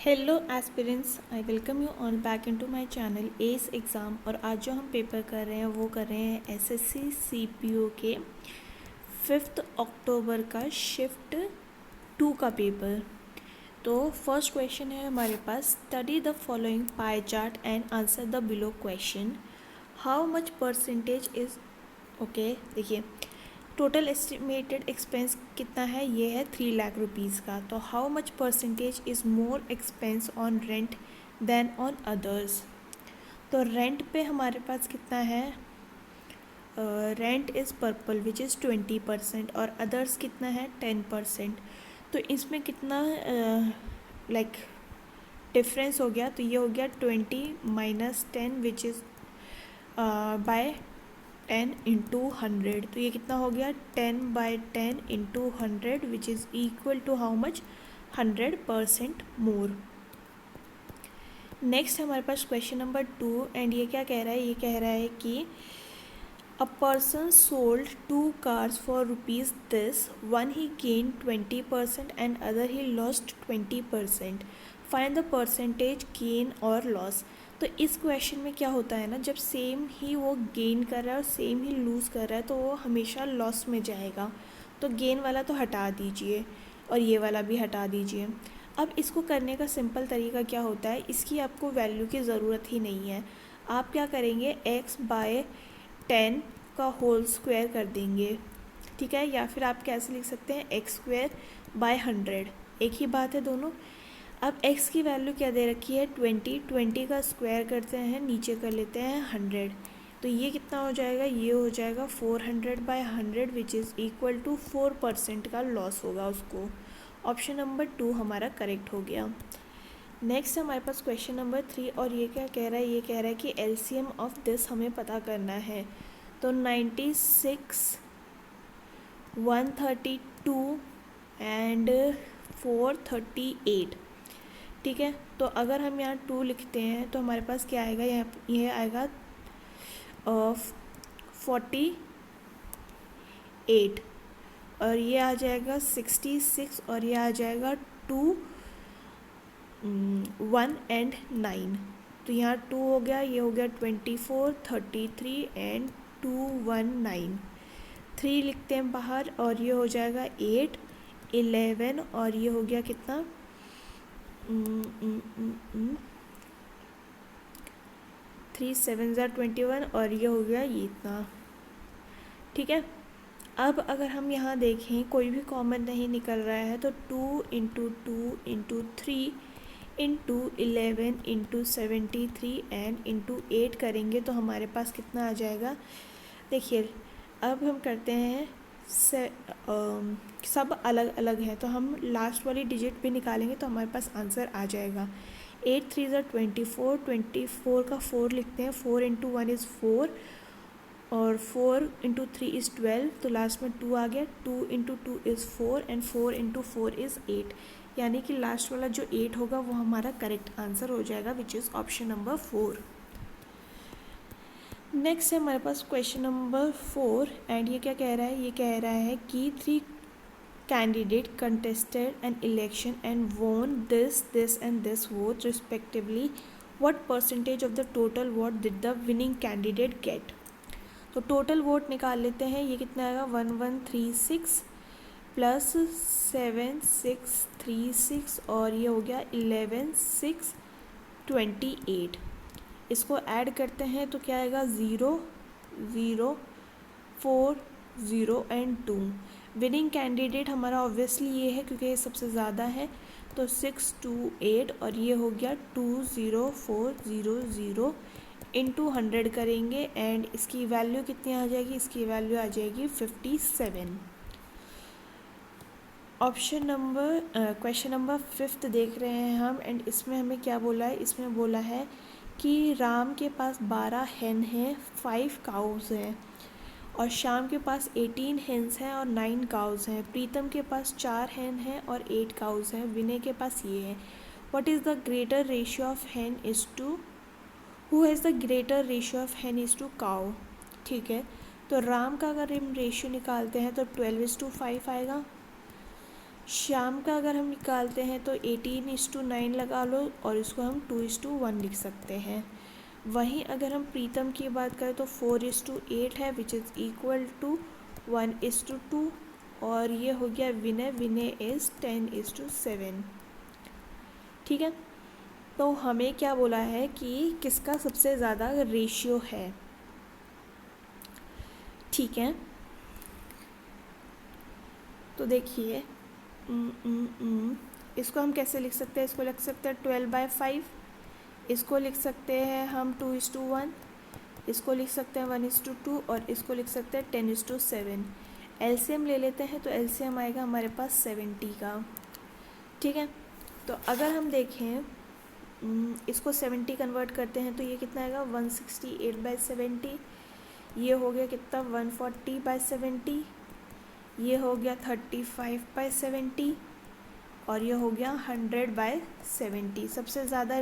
Hello aspirants, I welcome you on back into my channel S exam. और आज जो हम पेपर कर रहे हैं वो कर रहे हैं एसएससी सीपीओ के 5 अक्टूबर का शिफ्ट 2 का पेपर। तो फर्स्ट क्वेश्चन है हमारे पास, study the following pie chart and answer the below question. How much percentage is okay. देखिए, टोटल एस्टिमेटेड एक्सपेंस कितना है, ये है 3 लाख रुपीज़ का। तो how much percentage is more expense on rent than on others. तो रेंट पे हमारे पास कितना है, rent is purple which is 20% और अदर्स कितना है 10%। तो इसमें कितना लाइक डिफरेंस हो गया, तो ये हो गया 20 minus 10 which is by 10 into 100। तो ये कितना हो गया 10/10 into 100 which is equal to how much 100% more. Next हमारे पास क्वेश्चन नंबर 2 एंड ये क्या कह रहा है, ये कह रहा है कि a person sold 2 cars for rupees this, one he gain 20% and other he lost 20%, find the percentage gain और लॉस। तो इस क्वेश्चन में क्या होता है ना, जब सेम ही वो गेन कर रहा है और सेम ही लूज़ कर रहा है तो वो हमेशा लॉस में जाएगा। तो गेन वाला तो हटा दीजिए और ये वाला भी हटा दीजिए। अब इसको करने का सिंपल तरीका क्या होता है, इसकी आपको वैल्यू की ज़रूरत ही नहीं है। आप क्या करेंगे, x/10 का होल स्क्वायर कर देंगे, ठीक है। या फिर आप कैसे लिख सकते हैं, x²/100, एक ही बात है दोनों। अब x की वैल्यू क्या दे रखी है 20 का स्क्वायर करते हैं, नीचे कर लेते हैं 100। तो ये कितना हो जाएगा, ये हो जाएगा 400/100 विच इज़ इक्वल टू 4% का लॉस होगा उसको। ऑप्शन नंबर 2 हमारा करेक्ट हो गया। नेक्स्ट हमारे पास क्वेश्चन नंबर 3 और ये क्या कह रहा है, ये कह रहा है कि एलसीएम ऑफ दिस हमें पता करना है। तो 96, 132 एंड 438, ठीक है। तो अगर हम यहाँ 2 लिखते हैं तो हमारे पास क्या आएगा, यहाँ ये आएगा 48 और ये आ जाएगा 66 और ये आ जाएगा 2, 1 एंड 9। तो यहाँ 2 हो गया, ये हो गया 24, 33 एंड 2, 1, 9। 3 लिखते हैं बाहर और ये हो जाएगा 8, 11 और ये हो गया कितना 3 7 21 और ये हो गया ये इतना, ठीक है। अब अगर हम यहाँ देखें कोई भी कॉमन नहीं निकल रहा है तो 2 into 2 into 3 into 11 into 73 and into 8 करेंगे तो हमारे पास कितना आ जाएगा। देखिए, अब हम करते हैं सब अलग अलग है तो हम लास्ट वाली डिजिट भी निकालेंगे तो हमारे पास आंसर आ जाएगा। 8 3 24, 24 का 4 लिखते हैं, 4 इंटू 1 इज़ 4 और 4 इंटू 3 इज़ 12, तो लास्ट में 2 आ गया। 2 into 2 is 4 and 4 into 4 is 8, यानी कि लास्ट वाला जो 8 होगा वो हमारा करेक्ट आंसर हो जाएगा विच इज़ ऑप्शन नंबर 4। नेक्स्ट है हमारे पास क्वेश्चन नंबर 4 एंड ये क्या कह रहा है, ये कह रहा है कि 3 candidate contested an election and won this and this vote respectively. What percentage of the total vote did the winning candidate get? तो टोटल वोट निकाल लेते हैं, ये कितना आएगा 1136 प्लस 7636 और ये हो गया 11628। इसको ऐड करते हैं तो क्या आएगा 0 0 4 0 एंड 2। विनिंग कैंडिडेट हमारा ऑब्वियसली ये है क्योंकि ये सबसे ज़्यादा है, तो 628 और ये हो गया 20400 इंटू 100 करेंगे एंड इसकी वैल्यू कितनी आ जाएगी, इसकी वैल्यू आ जाएगी 57। ऑप्शन नंबर क्वेश्चन नंबर 5 देख रहे हैं हम एंड इसमें हमें क्या बोला है, इसमें बोला है कि राम के पास 12 hen हैं, 5 काउज हैं और श्याम के पास 18 hens हैं और 9 काउज हैं। प्रीतम के पास 4 hen हैं और 8 काउज हैं। विनय के पास ये है। What is the greater ratio of hen is to, who has the greater ratio of hen is to cow, ठीक है। तो राम का अगर हम रेशियो निकालते हैं तो 12:5 आएगा श्याम का अगर हम निकालते हैं तो 18:9 लगा लो और इसको हम 2:1 लिख सकते हैं। वहीं अगर हम प्रीतम की बात करें तो 4:8 है विच इज़ इक्वल टू 1:2 और ये हो गया विनय, विनय इज़ 10:7। ठीक है, तो हमें क्या बोला है कि किसका सबसे ज़्यादा रेशियो है। ठीक है, तो देखिए इसको हम कैसे लिख सकते हैं, इसको लिख सकते हैं 12/5, इसको लिख सकते हैं हम 2:1, इसको लिख सकते हैं 1:2 और इसको लिख सकते हैं 10:7। एलसीएम ले लेते हैं तो एलसीएम आएगा हमारे पास 70 का। ठीक है, तो अगर हम देखें इसको 70 कन्वर्ट करते हैं तो ये कितना आएगा 168/70, ये हो गया कितना 140/70, ये हो गया 35/70 और ये हो गया 100/70। सबसे ज़्यादा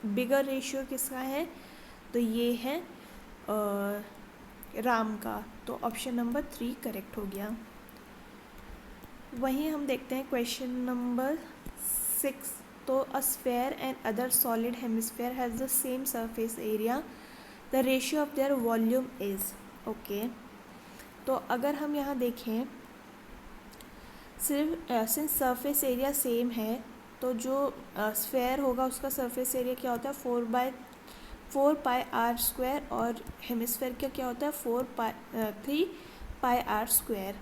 बिगर रेशियो किसका है, तो ये है राम का, तो ऑप्शन नंबर 3 करेक्ट हो गया। वहीं हम देखते हैं क्वेश्चन नंबर 6। तो अ sphere and other solid hemisphere has the same surface area, the ratio of their volume is. Okay, तो अगर हम यहाँ देखें सिर्फ सिंस सरफेस एरिया सेम है तो जो स्फेयर होगा उसका सरफेस एरिया क्या होता है 4πr² और हेमिस्फेयर का क्या होता है 3πr²।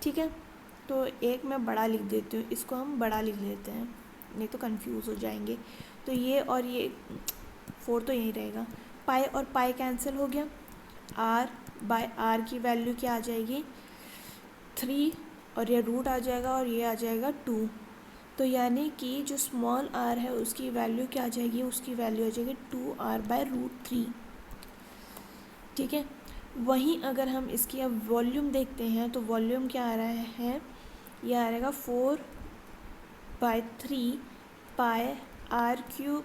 ठीक है, तो एक मैं बड़ा लिख देती हूँ, इसको हम बड़ा लिख लेते हैं नहीं तो कंफ्यूज हो जाएंगे। तो ये और ये 4 तो यहीं रहेगा, पाई और पाई कैंसिल हो गया, r/r की वैल्यू क्या आ जाएगी 3 और ये रूट आ जाएगा और ये आ जाएगा 2। तो यानी कि जो स्मॉल r है उसकी वैल्यू क्या आ जाएगी, उसकी वैल्यू आ जाएगी 2r/√3। ठीक है, वहीं अगर हम इसकी अब वॉल्यूम देखते हैं तो वॉल्यूम क्या आ रहा है, यह आ रहेगा 4/3πr³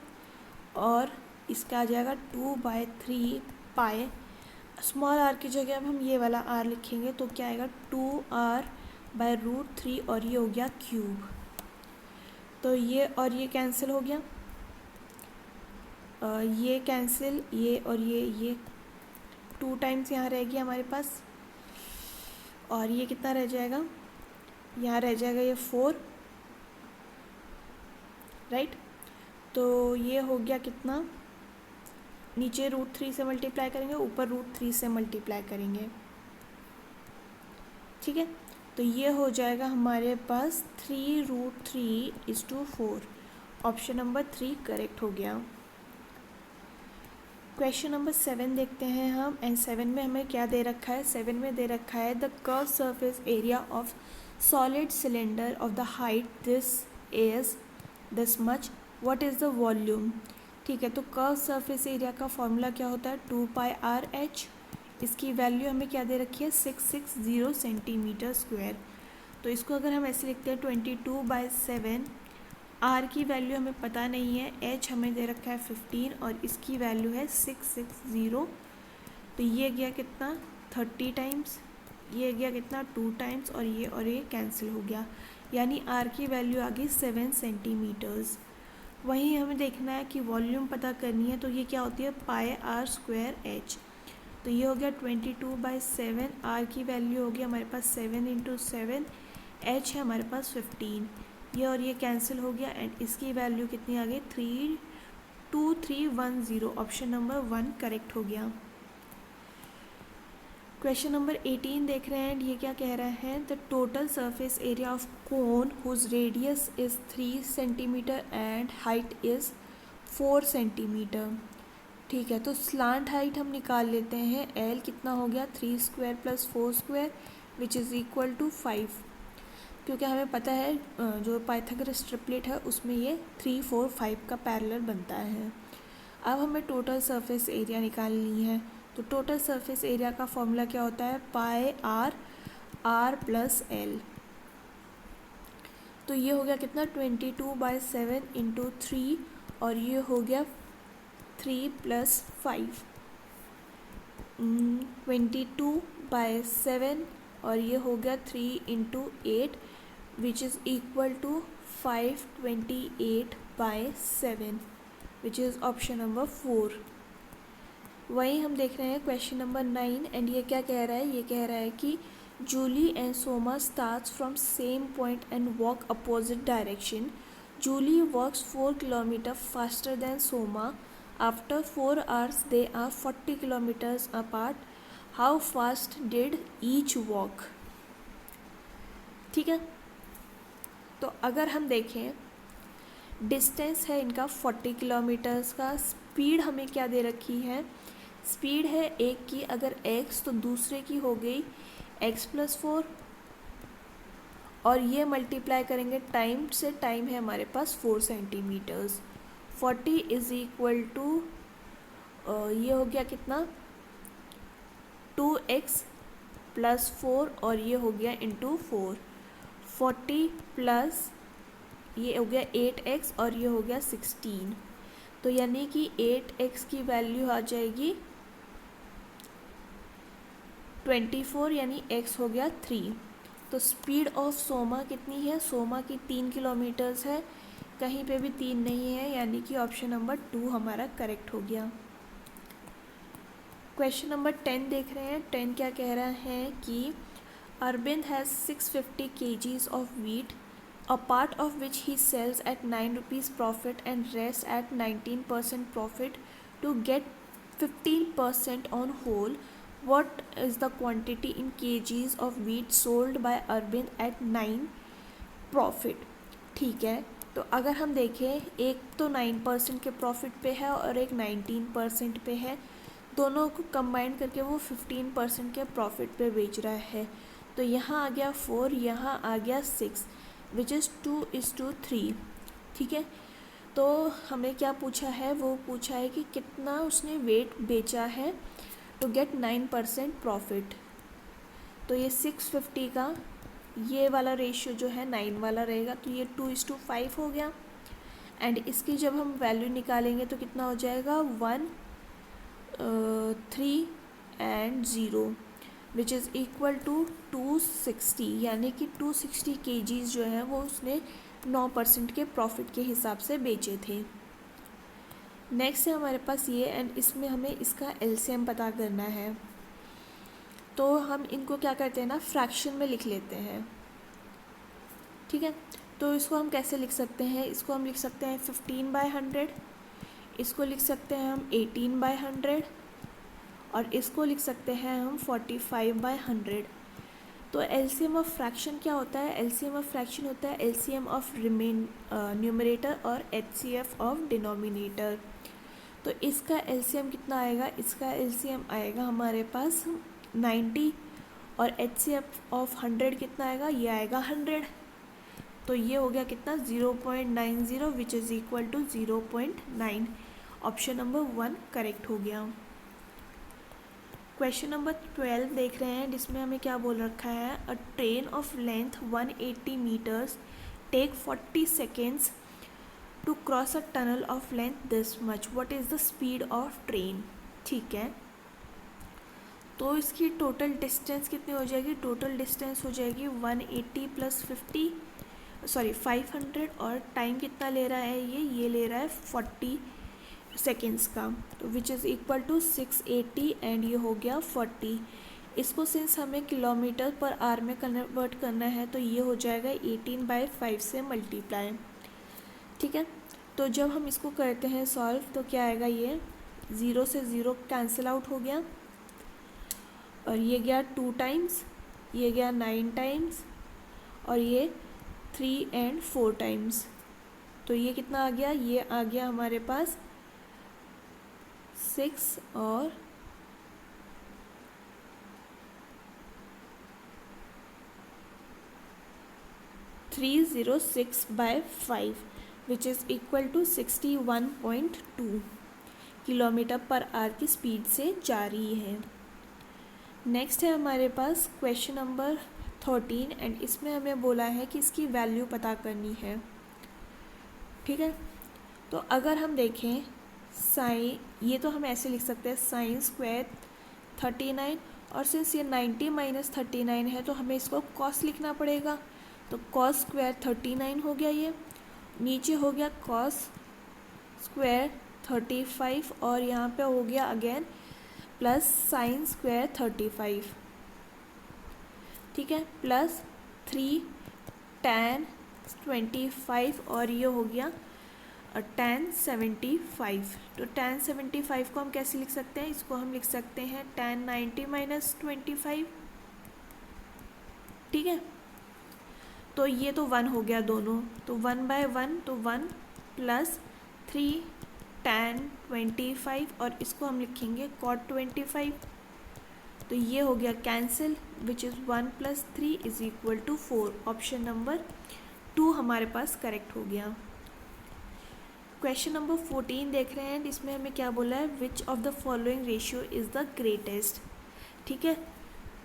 और इसका आ जाएगा 2/3π। स्मॉल r की जगह अब हम ये वाला r लिखेंगे तो क्या आएगा 2r/√3 और ये हो गया क्यूब। तो ये और ये कैंसिल हो गया, ये कैंसिल, ये और ये 2 टाइम्स यहाँ रहेगी हमारे पास और ये कितना रह जाएगा, यहाँ रह जाएगा ये 4, राइट। तो ये हो गया कितना, नीचे √3 से मल्टीप्लाई करेंगे, ऊपर √3 से मल्टीप्लाई करेंगे। ठीक है, तो ये हो जाएगा हमारे पास 3√3:4। ऑप्शन नंबर 3 करेक्ट हो गया। क्वेश्चन नंबर 7 देखते हैं हम, एंड 7 में हमें क्या दे रखा है, 7 में दे रखा है the curve surface area of solid cylinder of the height this is this much, what is the volume. ठीक है, तो कर्व सरफेस एरिया का फॉर्मूला क्या होता है 2πr/h। इसकी वैल्यू हमें क्या दे रखी है 660 सेंटीमीटर स्क्वायर। तो इसको अगर हम ऐसे लिखते हैं 22/7, r की वैल्यू हमें पता नहीं है, h हमें दे रखा है 15 और इसकी वैल्यू है 660। तो ये गया कितना 30 टाइम्स, ये गया कितना 2 टाइम्स और ये कैंसिल हो गया, यानी r की वैल्यू आ गई 7 सेंटीमीटर्स। वहीं हमें देखना है कि वॉल्यूम पता करनी है, तो ये क्या होती है πr²h। तो ये हो गया 22/7, r की वैल्यू होगी हमारे पास 7 × 7, h है हमारे पास 15, ये और ये कैंसिल हो गया एंड इसकी वैल्यू कितनी आ गई 32310। ऑप्शन नंबर 1 करेक्ट हो गया। क्वेश्चन नंबर 18 देख रहे हैं, ये क्या कह रहा है the total surface area of cone whose radius is 3 centimetre and height is 4 centimetre. ठीक है, तो स्लांट हाइट हम निकाल लेते हैं, एल कितना हो गया 3² + 4² विच इज़ इक्वल टू 5, क्योंकि हमें पता है जो पाइथागोरस ट्रिपलेट है उसमें ये 3, 4, 5 का पैरेलल बनता है। अब हमें टोटल सरफेस एरिया निकालनी है, तो टोटल सरफेस एरिया का फॉर्मूला क्या होता है πr r + l। तो ये हो गया कितना 22/7 × 3 और ये हो गया 3 + 5 22/7 और ये हो गया 3 × 8 which is equal to 528/7, which is option number 4. वहीं हम देख रहे हैं क्वेश्चन नंबर 9 एंड ये क्या कह रहा है, ये कह रहा है कि Julie and Soma starts from same point and walk opposite direction. Julie works 4 kilometre faster than Soma. After 4 hours they are 40 kilometers apart. How fast did each walk. ठीक है, तो अगर हम देखें डिस्टेंस है इनका 40 किलोमीटर्स का. स्पीड हमें क्या दे रखी है, स्पीड है एक की अगर x तो दूसरे की हो गई x+4 और ये मल्टीप्लाई करेंगे टाइम से. टाइम है हमारे पास 4 सेंटीमीटर्स. 40 इज इक्वल टू ये हो गया कितना 2x+4 और ये हो गया इंटू 4. 40 प्लस ये हो गया 8x और ये हो गया 16. तो यानी कि 8x की वैल्यू आ जाएगी 24 यानी x हो गया 3. तो स्पीड ऑफ सोमा कितनी है, सोमा की 3 किलोमीटर्स है, कहीं पे भी 3 नहीं है, यानी कि ऑप्शन नंबर 2 हमारा करेक्ट हो गया. क्वेश्चन नंबर 10 देख रहे हैं. 10 क्या कह रहा है कि Arvind has 650 kgs of wheat, a part of which he sells at 9 rupees profit and rest at 19% profit to get 15% on whole. What is the quantity in kgs of wheat sold by Arvind at 9 profit. ठीक है, तो अगर हम देखें एक तो 9% के profit पे है और एक 19% पे है, दोनों को कंबाइन करके वो 15% के प्रॉफिट पे बेच रहा है. तो यहाँ आ गया 4, यहाँ आ गया 6, विच इज़ 2:3. ठीक है, तो हमें क्या पूछा है, वो पूछा है कि कितना उसने वेट बेचा है टू गेट 9% प्रॉफिट. तो ये 650 का ये वाला रेशियो जो है 9 वाला रहेगा, तो ये 2:5 हो गया. एंड इसकी जब हम वैल्यू निकालेंगे तो कितना हो जाएगा 1 3 and 0 which is equal to 260. यानी कि 260 kgs जो है वो उसने 9% के प्रॉफिट के हिसाब से बेचे थे. नेक्स्ट है हमारे पास ये एंड इसमें हमें इसका एलसीएम पता करना है. तो हम इनको क्या करते हैं ना, फ्रैक्शन में लिख लेते हैं. ठीक है, तो इसको हम कैसे लिख सकते हैं, इसको हम लिख सकते हैं 15/100, इसको लिख सकते हैं हम 18/100 और इसको लिख सकते हैं हम 45/100. तो एलसीएम ऑफ फ्रैक्शन क्या होता है, एलसीएम ऑफ फ्रैक्शन होता है एलसीएम ऑफ न्यूमरेटर और एचसीएफ ऑफ डिनोमिनेटर. तो इसका एलसीएम कितना आएगा, इसका एलसीएम आएगा हमारे पास 90 और एचसीएफ ऑफ 100 कितना आएगा, ये आएगा 100. तो ये हो गया कितना 0.90 which is equal to 0.9. Option number 1 correct हो गया. क्वेश्चन नंबर 12 देख रहे हैं जिसमें हमें क्या बोल रखा है, a train of length 180 metres take 40 seconds to cross a tunnel of length this much, what is the speed of train. ठीक है, तो इसकी टोटल डिस्टेंस कितनी हो जाएगी, टोटल डिस्टेंस हो जाएगी 180 + 500 और टाइम कितना ले रहा है ये ले रहा है 40 सेकेंड्स का. तो विच इज़ इक्वल टू 680 एंड ये हो गया 40. इसको सिंस हमें किलोमीटर पर आवर में कन्वर्ट करना है तो ये हो जाएगा 18/5 से मल्टीप्लाई. ठीक है, तो जब हम इसको करते हैं सॉल्व तो क्या आएगा, ये 0 से 0 कैंसिल आउट हो गया और ये गया 2 टाइम्स, ये गया 9 टाइम्स और ये 3 एंड 4 टाइम्स. तो ये कितना आ गया, ये आ गया हमारे पास 6 और 306/5 which is equal to 61.2 kilometre per hour की स्पीड से जा रही है. नेक्स्ट है हमारे पास क्वेश्चन नंबर 13 एंड इसमें हमें बोला है कि इसकी वैल्यू पता करनी है. ठीक है, तो अगर हम देखें साइन, ये तो हम ऐसे लिख सकते हैं sin² 39 और सिंस ये 90 - 39 है तो हमें इसको कॉस लिखना पड़ेगा. तो कॉस स्क्वायर 39 हो गया, ये नीचे हो गया कॉस स्क्वायर 35 और यहाँ पे हो गया अगेन प्लस साइन स्क्वायर 35, ठीक है, प्लस 3 tan 25 और ये हो गया tan 75। तो tan 75 को हम कैसे लिख सकते हैं, इसको हम लिख सकते हैं tan 90 माइनस 25, ठीक है। तो ये तो 1 हो गया दोनों, तो 1/1 तो 1 प्लस 3 tan 25 और इसको हम लिखेंगे cot 25, तो ये हो गया cancel, which is 1 plus 3 is equal to 4। Option number 2 हमारे पास करेक्ट हो गया। क्वेश्चन नंबर 14 देख रहे हैं, इसमें हमें क्या बोला है, which of the following ratio is the greatest, ठीक है।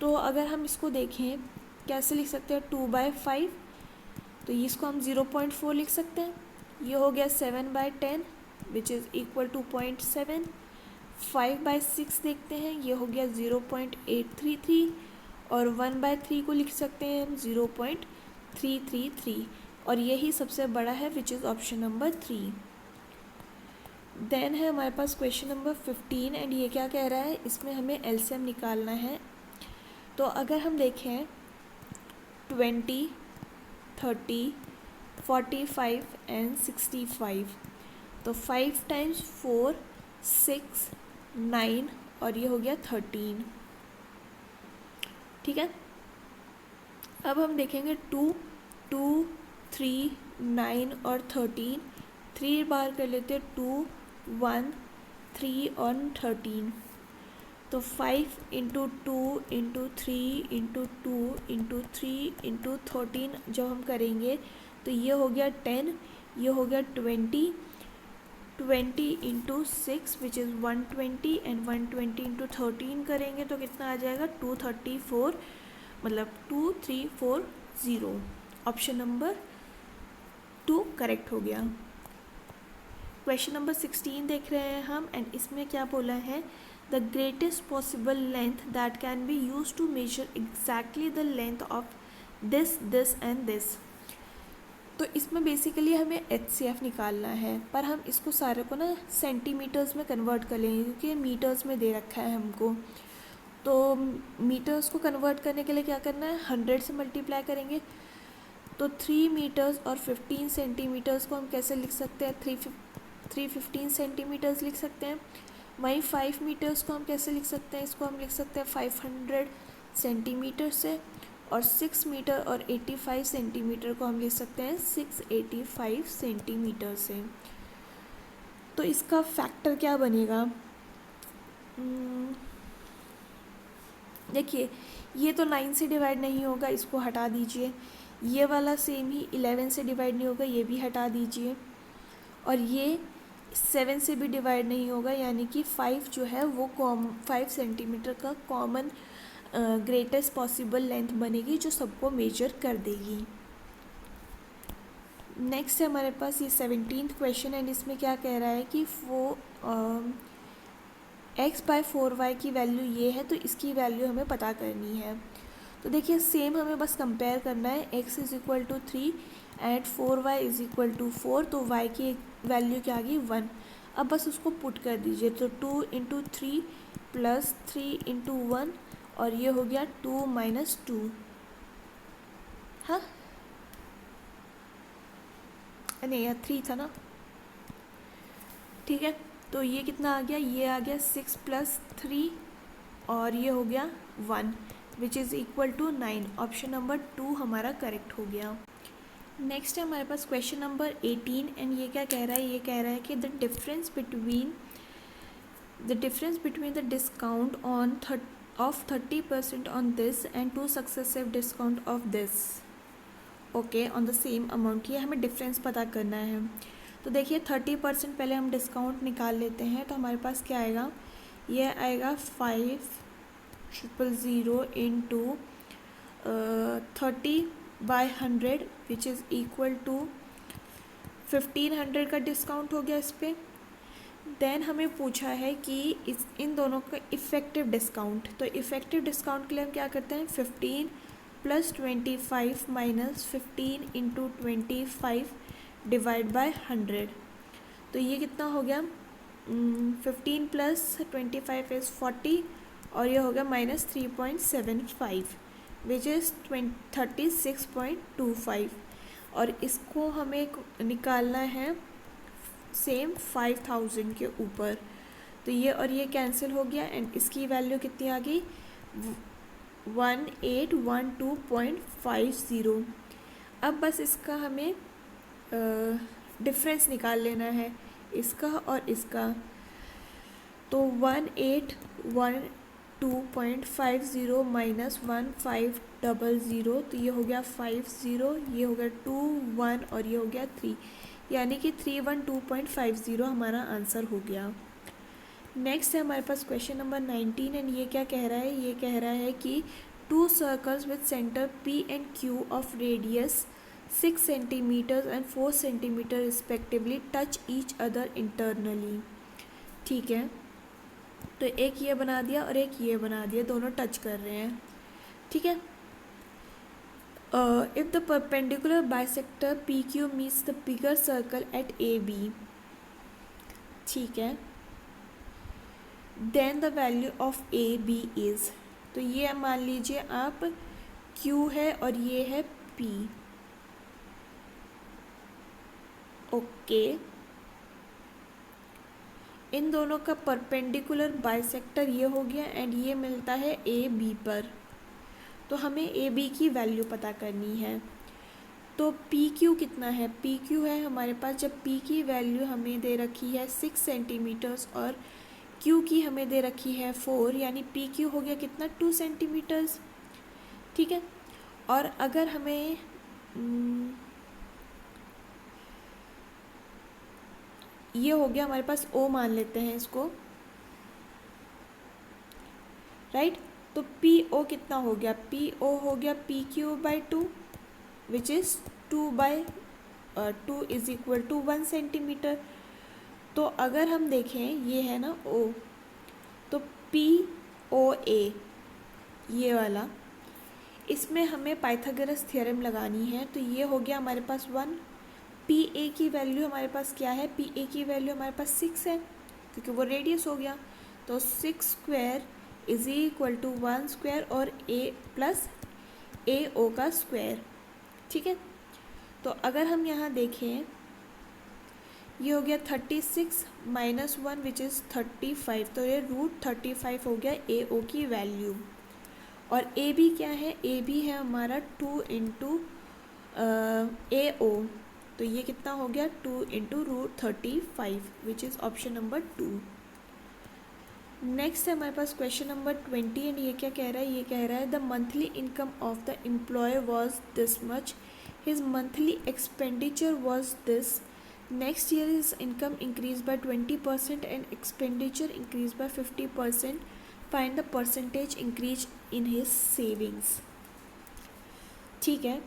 तो अगर हम इसको देखें कैसे लिख सकते हैं, 2/5, तो इसको हम 0.4 लिख सकते हैं। ये हो गया 7/10 विच इज़ इक्वल टू 0.7। 5/6 देखते हैं, ये हो गया 0.833 और 1/3 को लिख सकते हैं हम 0.333 और यही सबसे बड़ा है which is option number 3। Then है हमारे पास क्वेश्चन नंबर 15 एंड ये क्या कह रहा है, इसमें हमें एलसीएम निकालना है। तो अगर हम देखें 20, 30, 45 एंड 65, तो 5 टाइम्स 4 6 9 और ये हो गया 13, ठीक है। अब हम देखेंगे 2 2 3 9 और 13, 3 बार कर लेते हैं, 2 1 3 और 13, तो 5 into 2 into 3 into 2 into 3 into 13 जब हम करेंगे तो ये हो गया 10, ये हो गया 20 into 6 which is 120 and 120 into 13 करेंगे तो कितना आ जाएगा 234, मतलब 2340। ऑप्शन नंबर 2 करेक्ट हो गया। क्वेश्चन नंबर 16 देख रहे हैं हम एंड इसमें क्या बोला है, the greatest possible length that can be use to measure exactly the length of this and this. तो इसमें बेसिकली हमें HCF निकालना है, पर हम इसको सारे को ना सेंटीमीटर्स में कन्वर्ट कर लेंगे क्योंकि मीटर्स में दे रखा है हमको। तो मीटर्स को कन्वर्ट करने के लिए क्या करना है, 100 से मल्टीप्लाई करेंगे। तो 3 मीटर्स और 15 सेंटीमीटर्स को हम कैसे लिख सकते हैं, 315 सेंटीमीटर्स लिख सकते हैं। वहीं 5 मीटर्स को हम कैसे लिख सकते हैं, इसको हम लिख सकते हैं 500 सेंटीमीटर से, और 6 मीटर और 85 सेंटीमीटर को हम लिख सकते हैं 685 सेंटीमीटर से। तो इसका फैक्टर क्या बनेगा, देखिए ये तो 9 से डिवाइड नहीं होगा, इसको हटा दीजिए। ये वाला सेम ही 11 से डिवाइड नहीं होगा, ये भी हटा दीजिए। और ये 7 से भी डिवाइड नहीं होगा, यानी कि 5 जो है वो 5 सेंटीमीटर का कॉमन ग्रेटेस्ट पॉसिबल लेंथ बनेगी जो सबको मेजर कर देगी। नेक्स्ट है हमारे पास ये 17th क्वेश्चन एंड इसमें क्या कह रहा है कि वो x/4y की वैल्यू ये है, तो इसकी वैल्यू हमें पता करनी है। तो देखिए सेम हमें बस कंपेयर करना है, x is equal to 3 and 4y is equal to 4, तो y की वैल्यू क्या आ गई 1। अब बस उसको पुट कर दीजिए, तो 2 इंटू 3 प्लस 3 इंटू 1 और ये हो गया 2 माइनस 2, हाँ नहीं यार 3 था ना, ठीक है। तो ये कितना आ गया, ये आ गया 6 प्लस 3 और ये हो गया 1 which is equal to 9। Option number 2 हमारा करेक्ट हो गया। नेक्स्ट है हमारे पास क्वेश्चन नंबर 18 एंड ये क्या कह रहा है, ये कह रहा है कि the difference between the discount on of 30% on this and 2 successive discount of this okay on the same amount. ये हमें डिफरेंस पता करना है। तो देखिए 30% पहले हम डिस्काउंट निकाल लेते हैं, तो हमारे पास क्या आएगा, ये आएगा 5,000 into 30/100 which is equal to 1500 का डिस्काउंट हो गया इस पर। देन हमें पूछा है कि इन दोनों का इफ़ेक्टिव डिस्काउंट, तो इफ़ेक्टिव डिस्काउंट के लिए हम क्या करते हैं 15 plus 25 minus 15 into 25 divide by 100। तो ये कितना हो गया, 15 प्लस 25 इज़ 40 और ये हो गया माइनस 3.75 विच इज़ 36.25। और इसको हमें निकालना है सेम 5000 के ऊपर। तो ये और ये कैंसिल हो गया एंड इसकी वैल्यू कितनी आ गई, 1812.50। अब बस इसका हमें डिफरेंस निकाल लेना है, इसका और इसका। तो 1812.50 माइनस 1500, तो ये हो गया 50, ये हो गया 21 और ये हो गया 3, यानी कि 312.50 हमारा आंसर हो गया। नेक्स्ट है हमारे पास क्वेश्चन नंबर 19 एंड ये क्या कह रहा है, ये कह रहा है कि 2 circles with centre P and Q of radius 6 centimetre and 4 centimetre respectively touch each other internally. ठीक है, तो एक ये बना दिया और एक ये बना दिया, दोनों टच कर रहे हैं। ठीक है, if the perpendicular bisector PQ meets the bigger circle at AB, ठीक है, then the value of AB is, तो ये मान लीजिए आप Q है और ये है P। ओके, इन दोनों का परपेंडिकुलर बाइसेक्टर ये हो गया एंड ये मिलता है AB पर। तो हमें AB की वैल्यू पता करनी है। तो PQ कितना है, PQ है हमारे पास, जब P की वैल्यू हमें दे रखी है 6 सेंटीमीटर्स और Q की हमें दे रखी है 4, यानी PQ हो गया कितना, 2 सेंटीमीटर्स। ठीक है, और अगर हमें ये हो गया हमारे पास O मान लेते हैं इसको, राइट। तो PO कितना हो गया, PO हो गया PQ/2 which is 2/2 is equal to 1 centimetre. तो अगर हम देखें ये है ना O, तो POA ये वाला, इसमें हमें पाइथागोरस थ्योरम लगानी है। तो ये हो गया हमारे पास 1। PA की वैल्यू हमारे पास क्या है, PA की वैल्यू हमारे पास 6 है क्योंकि वो रेडियस हो गया। तो 6 square is equal to 1 square और A प्लस AO का स्क्वायर। ठीक है, तो अगर हम यहाँ देखें ये हो गया 36 माइनस 1 विच इज़ 35, तो ये √35 हो गया AO की वैल्यू। और AB क्या है, AB है हमारा 2 इंटू AO, तो ये कितना हो गया 2 into √35 which is option number 2। Next है हमारे पास क्वेश्चन नंबर 20 एंड ये क्या कह रहा है, ये कह रहा है the monthly income of the employ was this much, his monthly expenditure was this, next year his income increase by 20% and expenditure increase by 50%, find the percentage increase in his savings. ठीक है,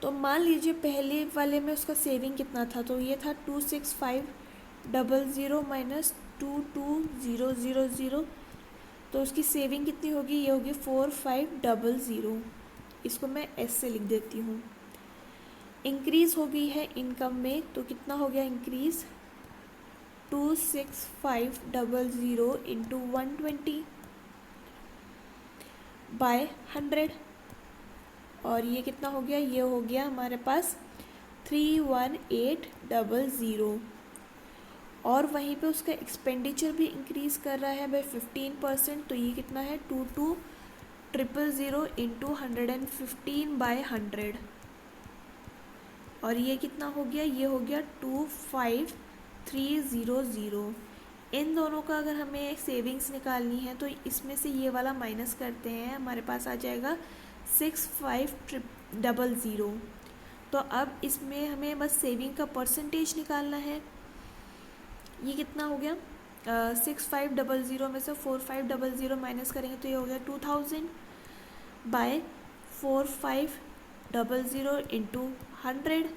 तो मान लीजिए पहले वाले में उसका saving कितना था, तो ये था 26500 माइनस 22000, तो उसकी सेविंग कितनी होगी, ये होगी 4500। इसको मैं S से लिख देती हूँ। इंक्रीज़ हो गई है इनकम में, तो कितना हो गया इंक्रीज़, 26500 इंटू 120 बाय 100, और ये कितना हो गया, ये हो गया हमारे पास 31800। और वहीं पे उसका एक्सपेंडिचर भी इंक्रीज़ कर रहा है बाय 15%, तो ये कितना है 22000 इंटू 115 बाय 100, और ये कितना हो गया, ये हो गया 25300। इन दोनों का अगर हमें सेविंग्स निकालनी है तो इसमें से ये वाला माइनस करते हैं, हमारे पास आ जाएगा 6500। तो अब इसमें हमें बस सेविंग का परसेंटेज निकालना है। ये कितना हो गया, 6500 में से 4500 माइनस करेंगे तो ये हो गया 2000 बाय 4500 इंटू 100,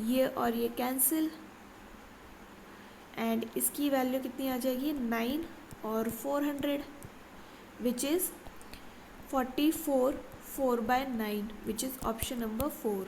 ये और ये कैंसिल, एंड इसकी वैल्यू कितनी आ जाएगी 9 और 400 which is 44 4/9, which is option number 4.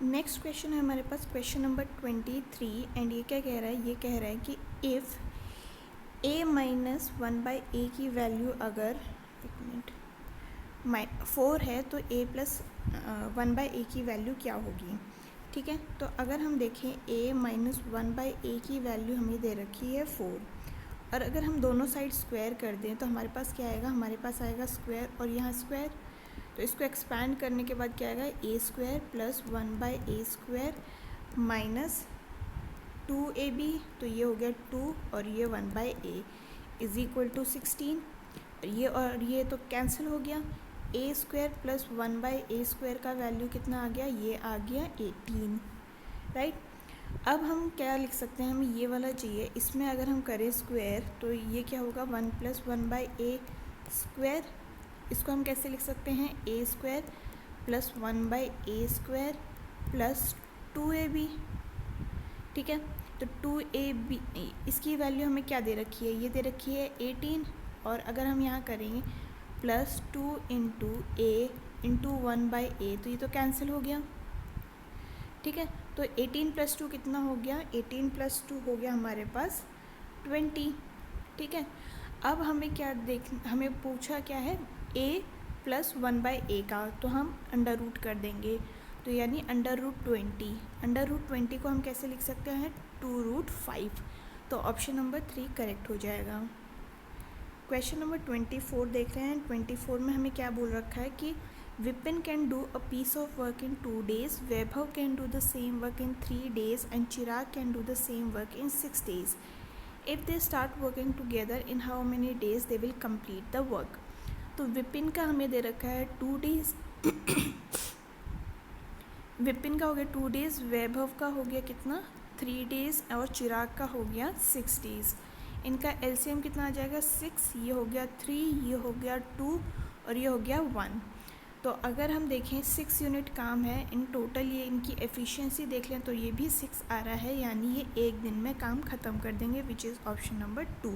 Next question है हमारे पास क्वेश्चन नंबर 23, एंड ये क्या कह रहा है, ये कह रहा है कि इफ़ a माइनस 1/a की वैल्यू अगर 4 है तो a प्लस 1/a की वैल्यू क्या होगी। ठीक है, तो अगर हम देखें a माइनस 1/a की वैल्यू हमें दे रखी है 4, और अगर हम दोनों साइड स्क्वायर कर दें तो हमारे पास क्या आएगा, हमारे पास आएगा स्क्वायर और यहाँ स्क्वायर। तो इसको एक्सपैंड करने के बाद क्या आएगा, a² plus 1/a² minus 2ab, तो ये हो गया 2 और ये 1/a इज इक्वल टू 16। और ये तो कैंसिल हो गया। a² प्लस 1/a² का वैल्यू कितना आ गया, ये आ गया 18, राइट। अब हम क्या लिख सकते हैं, हमें ये वाला चाहिए, इसमें अगर हम करें स्क्वायर तो ये क्या होगा 1 प्लस 1/a²। इसको हम कैसे लिख सकते हैं, a² plus 1/a² plus 2ab। ठीक है, तो 2ab इसकी वैल्यू हमें क्या दे रखी है, ये दे रखी है 18, और अगर हम यहाँ करेंगे plus 2 into a into 1/a तो ये तो कैंसिल हो गया। ठीक है, तो 18 प्लस 2 कितना हो गया, 18 प्लस 2 हो गया हमारे पास 20। ठीक है, अब हमें क्या हमें पूछा क्या है, a प्लस 1/a का, तो हम अंडर रूट कर देंगे, तो यानी √20। √20 को हम कैसे लिख सकते हैं, 2√5। तो ऑप्शन नंबर 3 करेक्ट हो जाएगा। क्वेश्चन नंबर 24 देख रहे हैं। 24 में हमें क्या बोल रखा है कि Vipin can do a piece of work in 2 days, Vaibhav can do the same work in 3 days and Chirag can do the same work in 6 days। If they start working together in how many days they will complete the work. तो विपिन का हमें दे रखा है 2 days Vipin का हो गया 2 days, वैभव का हो गया कितना 3 days और चिराग का हो गया 6 days। इनका एलसीएम कितना आ जाएगा 6, ये हो गया 3, ये हो गया 2 और ये हो गया 1। तो अगर हम देखें 6 यूनिट काम है इन टोटल, ये इनकी एफिशिएंसी देख लें तो ये भी 6 आ रहा है, यानी ये एक दिन में काम ख़त्म कर देंगे, विच is option number 2।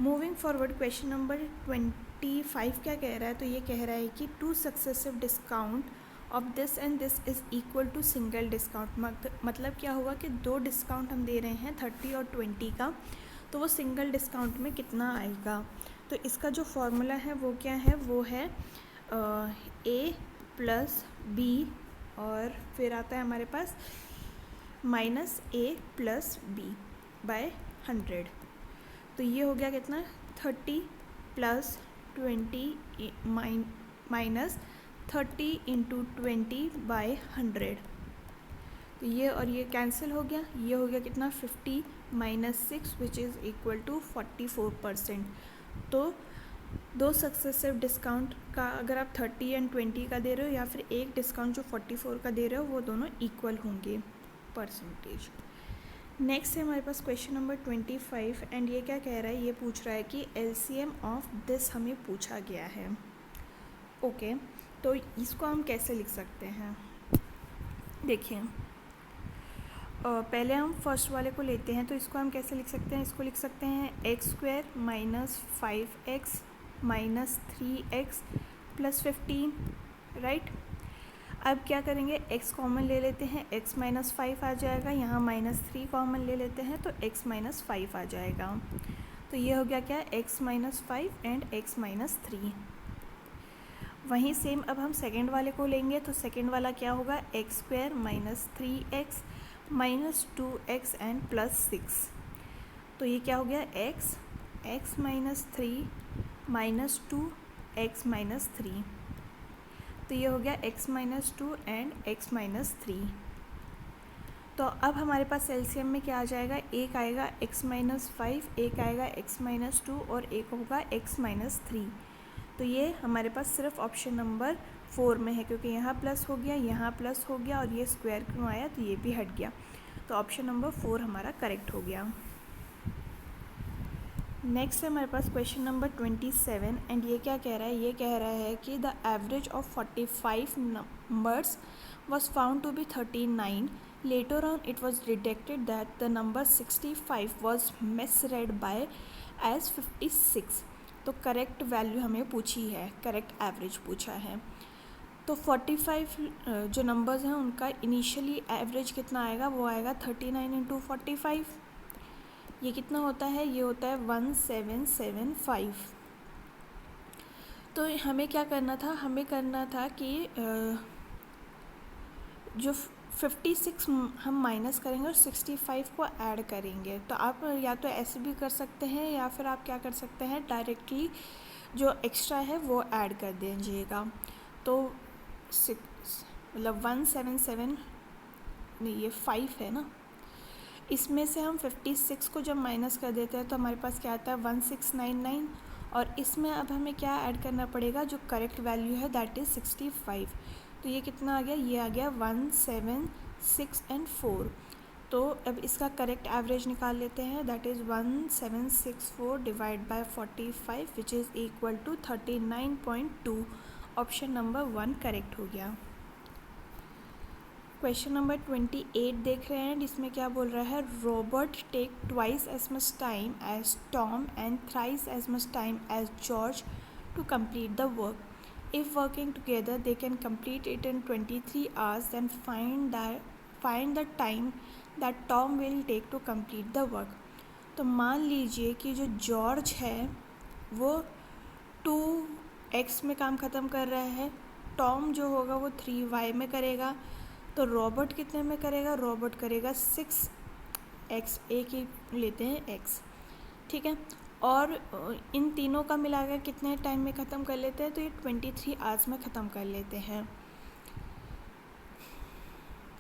Moving forward, question number 25 क्या कह रहा है, तो ये कह रहा है कि 2 successive discount of this and this is equal to single discount. मतलब क्या हुआ कि 2 डिस्काउंट हम दे रहे हैं 30 और 20 का, तो वो सिंगल डिस्काउंट में कितना आएगा। तो इसका जो फॉर्मूला है वो क्या है, वो है ए प्लस बी और फिर आता है हमारे पास माइनस ए प्लस बी बाय 100। तो ये हो गया कितना, 30 प्लस 20 माइनस 30 इंटू 20 बाय 100। तो ये और ये कैंसिल हो गया, ये हो गया कितना 50 minus 6 which is equal to 44%। तो 2 सक्सेसिव डिस्काउंट का अगर आप 30 एंड 20 का दे रहे हो या फिर एक डिस्काउंट जो 44 का दे रहे हो, वो दोनों इक्वल होंगे परसेंटेज। नेक्स्ट है हमारे पास क्वेश्चन नंबर 25 एंड ये क्या कह रहा है, ये पूछ रहा है कि एलसीएम ऑफ दिस हमें पूछा गया है। ओके, तो इसको हम कैसे लिख सकते हैं, देखिए पहले हम फर्स्ट वाले को लेते हैं। तो इसको हम कैसे लिख सकते हैं, इसको लिख सकते हैं x² minus 5x minus 3x plus 15, right. अब क्या करेंगे, x कॉमन ले लेते हैं, x माइनस 5 आ जाएगा, यहाँ माइनस 3 कॉमन ले लेते हैं तो x माइनस 5 आ जाएगा। तो ये हो गया क्या, x minus 5 and x minus 3। वहीं सेम अब हम सेकेंड वाले को लेंगे, तो सेकेंड वाला क्या होगा, x² minus 3x minus 2x and plus 6। तो ये क्या हो गया, x minus 3 minus 2x minus 3। तो ये हो गया x minus 2 and x minus 3। तो अब हमारे पास एलसीएम में क्या आ जाएगा, एक आएगा x माइनस 5, एक आएगा x माइनस 2 और एक होगा x माइनस 3। तो ये हमारे पास सिर्फ ऑप्शन नंबर 4 में है, क्योंकि यहाँ प्लस हो गया, यहाँ प्लस हो गया और ये स्क्वायर क्यों आया, तो ये भी हट गया। तो ऑप्शन नंबर 4 हमारा करेक्ट हो गया। नेक्स्ट है हमारे पास क्वेश्चन नंबर 27 एंड ये क्या कह रहा है, ये कह रहा है कि the average of 45 numbers was found to be 39. Later on it was detected that the number 65 was misread by as 56. तो करेक्ट वैल्यू हमें पूछी है, करेक्ट एवरेज पूछा है। तो 45 जो नंबर्स हैं उनका इनिशियली एवरेज कितना आएगा, वो आएगा 39 इंटू 45। ये कितना होता है, ये होता है 1775। तो हमें क्या करना था, हमें करना था कि जो 56 हम माइनस करेंगे और 65 को ऐड करेंगे। तो आप या तो ऐसे भी कर सकते हैं या फिर आप क्या कर सकते हैं, डायरेक्टली जो एक्स्ट्रा है वो ऐड कर दीजिएगा। तो मतलब 177 नहीं, ये 5 है ना, इसमें से हम 56 को जब माइनस कर देते हैं तो हमारे पास क्या आता है 1699। और इसमें अब हमें क्या ऐड करना पड़ेगा, जो करेक्ट वैल्यू है दैट इज़ 65। तो ये कितना आ गया, ये आ गया 176 एंड 4। तो अब इसका करेक्ट एवरेज निकाल लेते हैं, that is 1764 divide by 45 which is equal to 39.2। Option number 1 correct हो गया। क्वेश्चन नंबर 28 देख रहे हैं, इसमें क्या बोल रहा है, Robert take twice as much time as Tom and thrice as much time as George to complete the work. If working together they can complete it in 23 hours, then find the time that Tom will take to complete the work. तो मान लीजिए कि जो George है वो 2x में काम ख़त्म कर रहा है, टॉम जो होगा वो 3y में करेगा, तो रॉबर्ट कितने में करेगा, रॉबर्ट करेगा 6x, एक ही लेते हैं x, ठीक है। और इन तीनों का मिलाकर कितने टाइम में ख़त्म कर लेते हैं, तो ये 23 आवर्स में ख़त्म कर लेते हैं,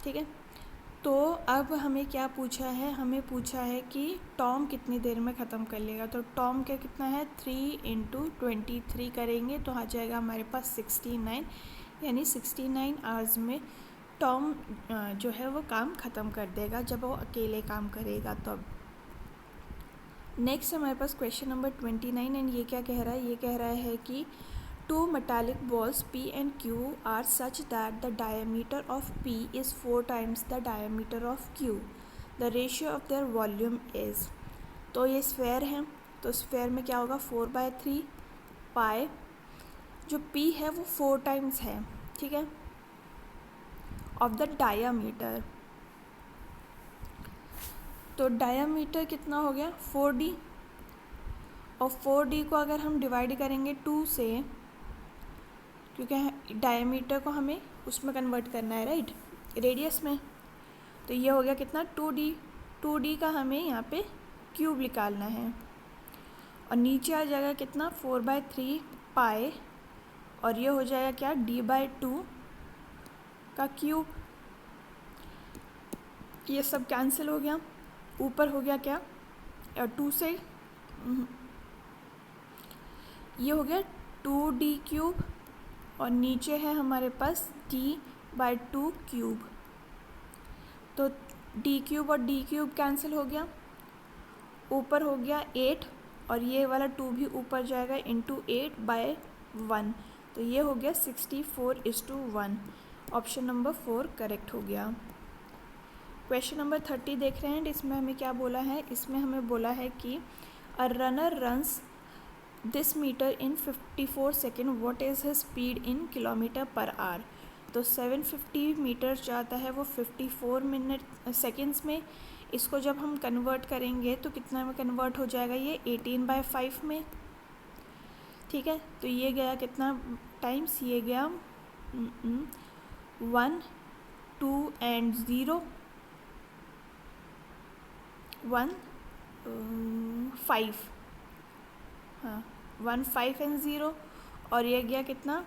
ठीक है। तो अब हमें क्या पूछा है, हमें पूछा है कि टॉम कितनी देर में ख़त्म कर लेगा। तो टॉम का कितना है, 3 इंटू 23 करेंगे तो आ जाएगा हमारे पास 69, यानी 69 आवर्स में टॉम जो है वो काम ख़त्म कर देगा जब वो अकेले काम करेगा तब। नेक्स्ट हमारे पास क्वेश्चन नंबर 29 एंड ये क्या कह रहा है, ये कह रहा है कि Two metallic balls P and Q are such that the diameter of P is 4 times the diameter of Q. The ratio of their volume is, तो ये स्फेयर है, तो स्फेयर में क्या होगा 4/3 पाई, जो P है वो 4 टाइम्स है, ठीक है, ऑफ द डायामीटर। तो डायामीटर कितना हो गया 4D, और 4D को अगर हम डिवाइड करेंगे 2 से, क्योंकि डायमीटर को हमें उसमें कन्वर्ट करना है, राइट, रेडियस में, तो ये हो गया कितना 2D का हमें यहाँ पे क्यूब निकालना है, और नीचे आ जाएगा कितना 4/3 पाई, और ये हो जाएगा क्या D/2 का क्यूब। ये सब कैंसिल हो गया, ऊपर हो गया क्या 2 से, ये हो गया 2D क्यूब, और नीचे है हमारे पास D/2 क्यूब, तो D क्यूब और D क्यूब कैंसिल हो गया, ऊपर हो गया 8, और ये वाला 2 भी ऊपर जाएगा इंटू 8/1, तो ये हो गया 64:1। ऑप्शन नंबर 4 करेक्ट हो गया। क्वेश्चन नंबर 30 देख रहे हैं, इसमें हमें क्या बोला है, इसमें हमें बोला है कि a runner runs this meter in 54 second, what is his speed in kilometer per hour. तो 750 मीटर जाता है वो 54 सेकेंड्स में, इसको जब हम कन्वर्ट करेंगे तो कितना में कन्वर्ट हो जाएगा, ये 18/5 में, ठीक है। तो ये गया कितना टाइम्स, ये गया 1 2 एंड 0 1 5, हाँ 1 5 एंड 0, और ये गया कितना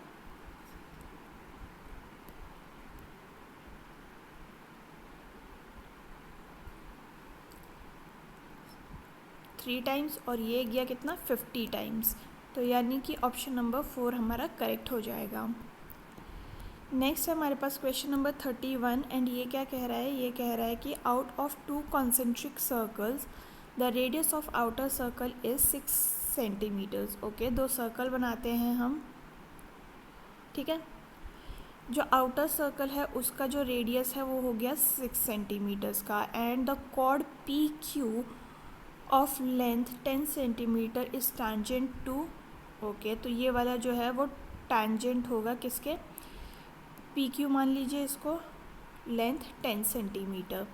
3 टाइम्स, और ये गया कितना 50 टाइम्स, तो यानी कि ऑप्शन नंबर 4 हमारा करेक्ट हो जाएगा। नेक्स्ट है हमारे पास क्वेश्चन नंबर 31, एंड ये क्या कह रहा है, ये कह रहा है कि out of 2 concentric circles the radius of outer circle is 6 centimeters. Okay, 2 circle बनाते हैं हम, ठीक है, जो आउटर सर्कल है उसका जो रेडियस है वो हो गया 6 सेंटीमीटर्स का, and the chord P Q of length 10 centimeter is tangent to, okay, तो ये वाला जो है वो टैंजेंट होगा किसके, पी क्यू मान लीजिए इसको, लेंथ 10 सेंटीमीटर।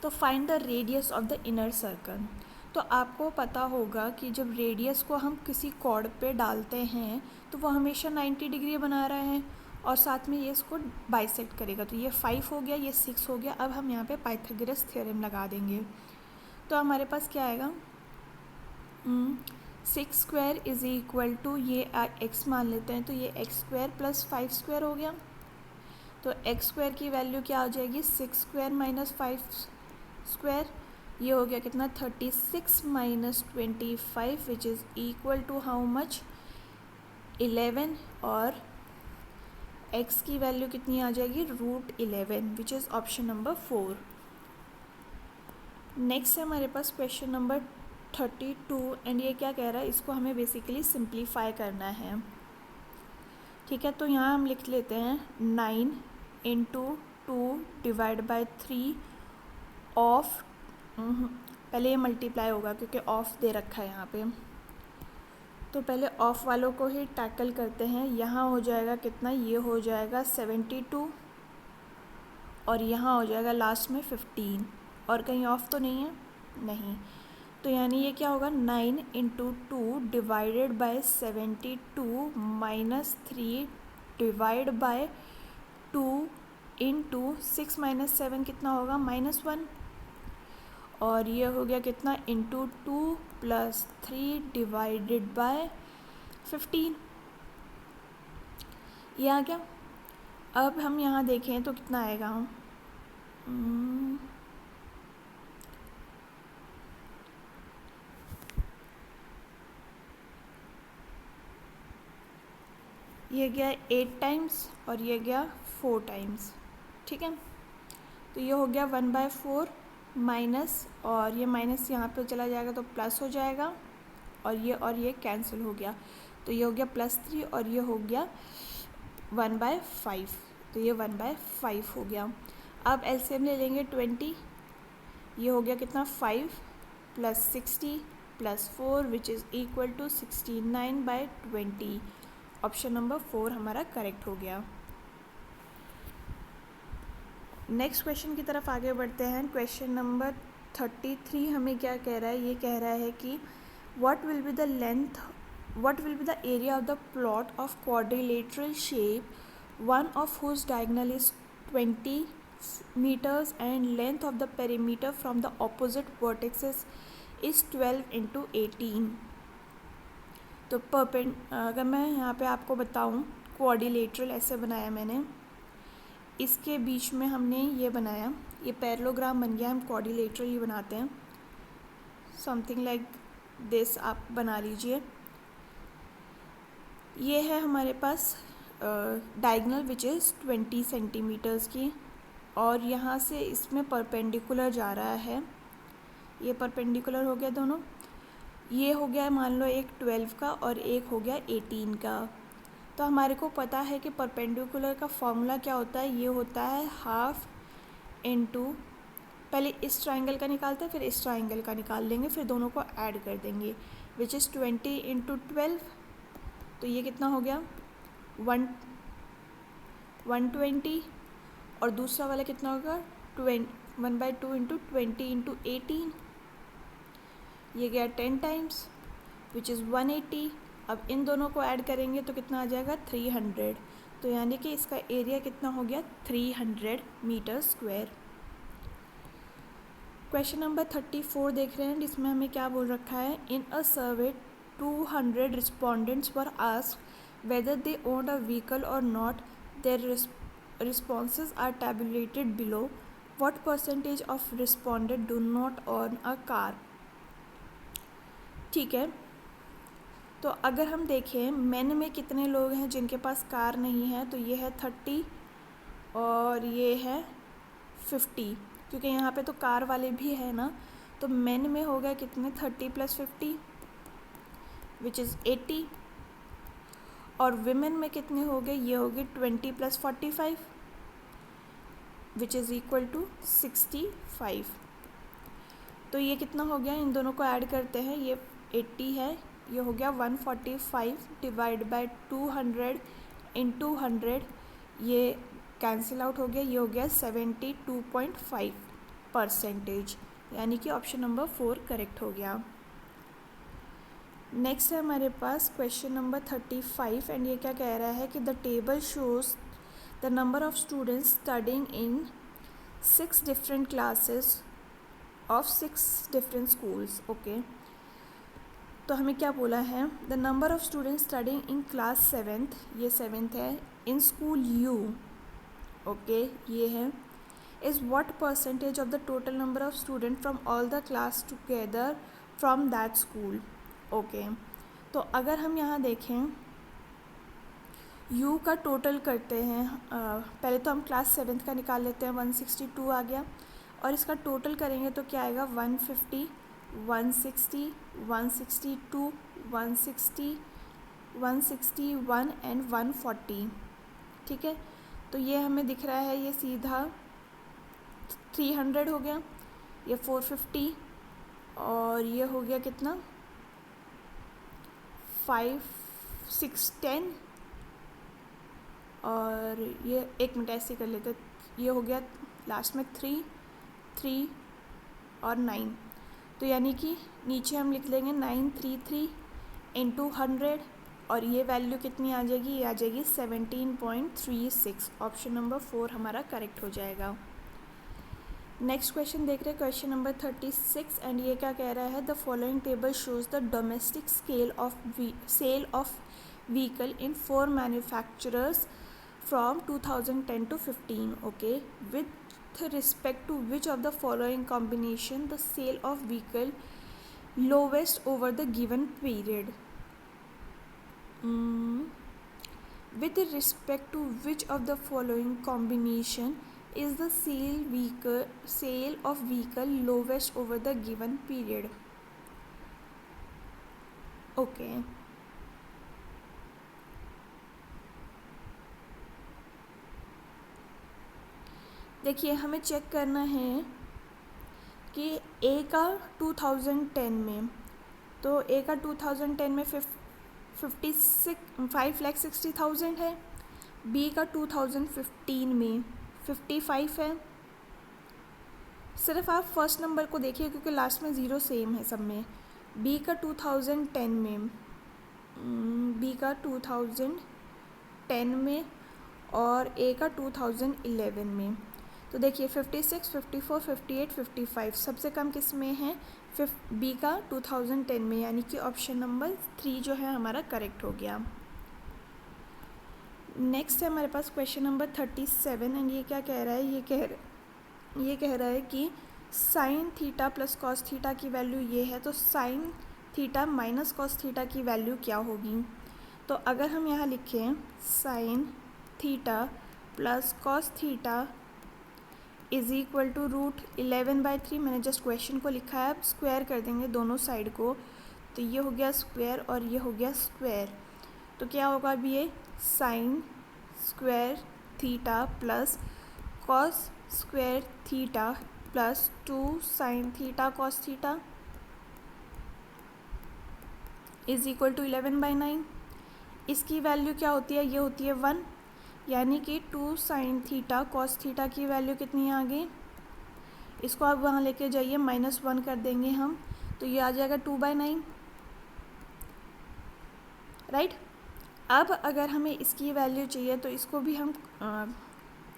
तो find the radius of the inner circle. तो आपको पता होगा कि जब रेडियस को हम किसी कॉर्ड पे डालते हैं तो वो हमेशा 90 डिग्री बना रहा है, और साथ में ये इसको बाइसेक्ट करेगा, तो ये 5 हो गया, ये 6 हो गया। अब हम यहाँ पे पाइथागोरस थ्योरम लगा देंगे, तो हमारे पास क्या आएगा 6 स्क्वायर इज़ इक्वल टू, ये x मान लेते हैं, तो ये x² + 5 स्क्वायर हो गया, तो x स्क्वायर की वैल्यू क्या आ जाएगी 6 स्क्वायर माइनस 5 स्क्वायर, ये हो गया कितना 36 minus 25 which is equal to how much 11, और x की वैल्यू कितनी आ जाएगी √11 which is option number 4। Next है हमारे पास क्वेश्चन नंबर 32, एंड ये क्या कह रहा है, इसको हमें बेसिकली सिंप्लीफाई करना है, ठीक है। तो यहाँ हम लिख लेते हैं 9 × 2 / 3 ऑफ, पहले ये मल्टीप्लाई होगा क्योंकि ऑफ दे रखा है यहाँ पे, तो पहले ऑफ वालों को ही टैकल करते हैं। यहाँ हो जाएगा कितना, ये हो जाएगा 72, और यहाँ हो जाएगा लास्ट में 15, और कहीं ऑफ तो नहीं है, नहीं, तो यानी ये क्या होगा 9 × 2 / 72 - 3 / 2 × 6 - 7 कितना होगा -1, और ये हो गया कितना × 2 + 3 / 15, ये आ गया। अब हम यहाँ देखें तो कितना आएगा, ये गया 8 टाइम्स, और ये गया 4 टाइम्स, ठीक है। तो ये हो गया 1/4 माइनस, और ये माइनस यहाँ पे चला जाएगा तो प्लस हो जाएगा, और ये कैंसिल हो गया, तो ये हो गया +3 और ये हो गया 1/5, तो ये 1/5 हो गया। अब एलसीएम ले लेंगे 20, ये हो गया कितना 5 + 60 + 4 which is equal to 69/20। Option number 4 हमारा करेक्ट हो गया। नेक्स्ट क्वेश्चन की तरफ आगे बढ़ते हैं। क्वेश्चन नंबर 33 हमें क्या कह रहा है, ये कह रहा है कि what will be the area of the plot of quadrilateral shape, one of whose diagonal is 20 meters and length of the perimeter from the opposite vertices is 12 into 18। तो अगर मैं यहाँ पे आपको बताऊँ, क्वाड्रिलेटरल ऐसे बनाया मैंने, इसके बीच में हमने ये बनाया, ये पैरेललोग्राम बन गया। हम क्वाड्रिलेटरल ही बनाते हैं, समथिंग लाइक दिस आप बना लीजिए। ये है हमारे पास डायगोनल विच इज़ 20 सेंटीमीटर्स की, और यहाँ से इसमें परपेंडिकुलर जा रहा है, ये परपेंडिकुलर हो गया दोनों। ये हो गया मान लो एक 12 का और एक हो गया 18 का। तो हमारे को पता है कि परपेंडिकुलर का फॉर्मूला क्या होता है, ये होता है हाफ इनटू, पहले इस ट्राइंगल का निकालते हैं फिर इस ट्राइंगल का निकाल लेंगे, फिर दोनों को ऐड कर देंगे, विच इज़ 20 × 12। तो ये कितना हो गया 120, और दूसरा वाला कितना होगा 1/2 × 20 × 18, ये गया 10 टाइम्स विच इज़ 180। अब इन दोनों को ऐड करेंगे तो कितना आ जाएगा 300। तो यानी कि इसका एरिया कितना हो गया 300 मीटर स्क्वायर। क्वेश्चन नंबर 34 देख रहे हैं, जिसमें हमें क्या बोल रखा है, in a survey 200 respondents were asked whether they owned a vehicle और not, their responses are tabulated below. What percentage of respondent do not own a car? ठीक है, तो अगर हम देखें मैन में कितने लोग हैं जिनके पास कार नहीं है, तो ये है 30 और ये है 50, क्योंकि यहाँ पे तो कार वाले भी है ना। तो मैन में हो गया कितने 30 + 50 विच इज़ 80, और विमेन में कितने हो गए, ये हो गए 20 + 45 विच इज़ इक्वल टू 65। तो ये कितना हो गया, इन दोनों को ऐड करते हैं, ये 80 है, ये हो गया 145 डिवाइड बाय 200 × 100, ये कैंसिल आउट हो गया, ये हो गया 72.5%, यानी कि ऑप्शन नंबर 4 करेक्ट हो गया। नेक्स्ट है हमारे पास क्वेश्चन नंबर 35 एंड ये क्या कह रहा है कि the table shows the number of students studying in 6 different classes of 6 different schools. Okay, तो हमें क्या बोला है, the number of students studying in class 7th, ये 7th है, इन स्कूल यू, ओके ये है, is what percentage of the total number of student from all the class together from that school. Okay, तो अगर हम यहाँ देखें you का टोटल करते हैं, पहले तो हम क्लास 7th का निकाल लेते हैं, 162 आ गया, और इसका टोटल करेंगे तो क्या आएगा 150, 160, 162, 160, 161 एंड 140। ठीक है, तो ये हमें दिख रहा है, ये सीधा 300 हो गया, ये 450, और ये हो गया कितना 5, 6, 10, और ये एक मिनट ऐसे कर लेते, ये हो गया लास्ट में 3, 3 और 9। तो यानी कि नीचे हम लिख लेंगे 933 × 100, और ये वैल्यू कितनी आ जाएगी, ये आ जाएगी 17.36। ऑप्शन नंबर 4 हमारा करेक्ट हो जाएगा। नेक्स्ट क्वेश्चन देख रहे हैं, क्वेश्चन नंबर 36 एंड ये क्या कह रहा है, the following table shows the domestic sale of vehicle in 4 manufacturers from 2010 to 15। Okay, with respect to which of the following combination the sale of vehicle lowest over the given period? With respect to which of the following combination is the sale of vehicle lowest over the given period? Okay, देखिए हमें check करना है कि ए का 2010 में, तो ए का 2010 में 5,60,000 है, बी का 2015 में 55 है। सिर्फ आप फर्स्ट नंबर को देखिए क्योंकि लास्ट में ज़ीरो सेम है सब में। बी का 2010 में, बी का 2010 में और ए का 2011 में। तो देखिए 56, 54, 58, 55 सबसे कम किस में है? बी का 2010 में, यानी कि ऑप्शन नंबर 3 जो है हमारा करेक्ट हो गया। नेक्स्ट है हमारे पास क्वेश्चन नंबर 37 एंड ये क्या कह रहा है? ये कह रहा है कि sine theta plus cos theta की वैल्यू ये है, तो sine theta minus cos theta की वैल्यू क्या होगी? तो अगर हम यहाँ लिखें sine theta plus cos theta is equal to √11/3, मैंने जस्ट क्वेश्चन को लिखा है, अब स्क्वायर कर देंगे दोनों साइड को, तो ये हो गया स्क्वायर और ये हो गया स्क्वायर। तो क्या होगा अब ये sine square theta plus cos square theta plus 2 sine theta cos theta is equal to 11/9। इसकी वैल्यू क्या होती है? ये होती है 1, यानी कि 2 साइन थीटा कॉस थीटा की वैल्यू कितनी है आगे? इसको आप वहाँ लेके जाइए, -1 कर देंगे हम, तो ये आ जाएगा 2/9, राइट। अब अगर हमें इसकी वैल्यू चाहिए तो इसको भी हम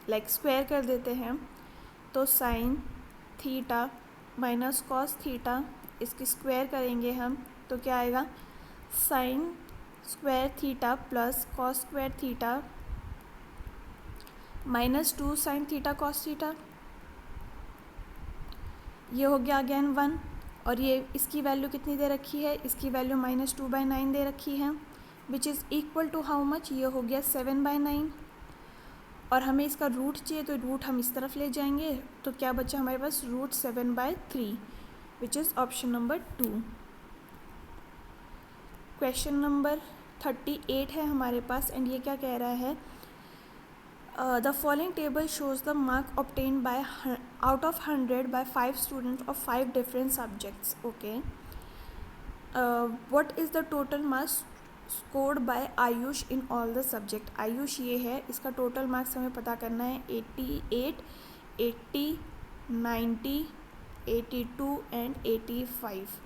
स्क्वायर कर देते हैं, तो sine theta minus cos theta इसकी स्क्वायर करेंगे हम, तो क्या आएगा? Sign square theta plus cos square theta -2 sine theta cos theta, ये हो गया अगेन 1, और ये इसकी वैल्यू कितनी दे रखी है? इसकी वैल्यू -2/9 दे रखी है, which is equal to how much? ये हो गया 7/9, और हमें इसका रूट चाहिए, तो रूट हम इस तरफ ले जाएंगे, तो क्या बचा हमारे पास? √7/3, विच is option number 2। Question number 38 है हमारे पास एंड ये क्या कह रहा है? The following table shows the mark obtained by out of 100 by 5 students of 5 different subjects. Okay. What is the total marks scored by Ayush in all the subject? Ayush ये है, इसका total marks हमें पता करना है 88, 80, 90, 82 and 85।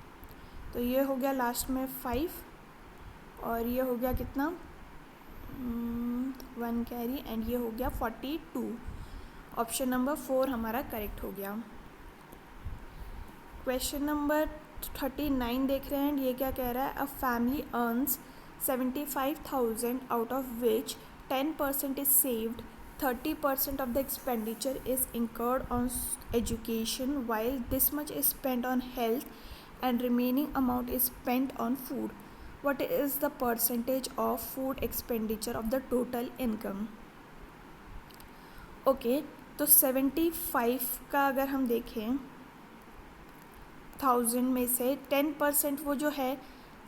तो ये हो गया लास्ट में 5 और ये हो गया कितना? 1 कैरी एंड ये हो गया 42। ऑप्शन नंबर 4 हमारा करेक्ट हो गया। क्वेश्चन नंबर 39 देख रहे हैं, ये क्या कह रहा है? A family earns 75,000 out of which 10% is saved, 30% of the expenditure is incurred on education while this much is spent on health and remaining amount is spent on food. What is the percentage of food expenditure of the total income? Okay, तो 75 का अगर हम देखें 1000 में से 10% वो जो है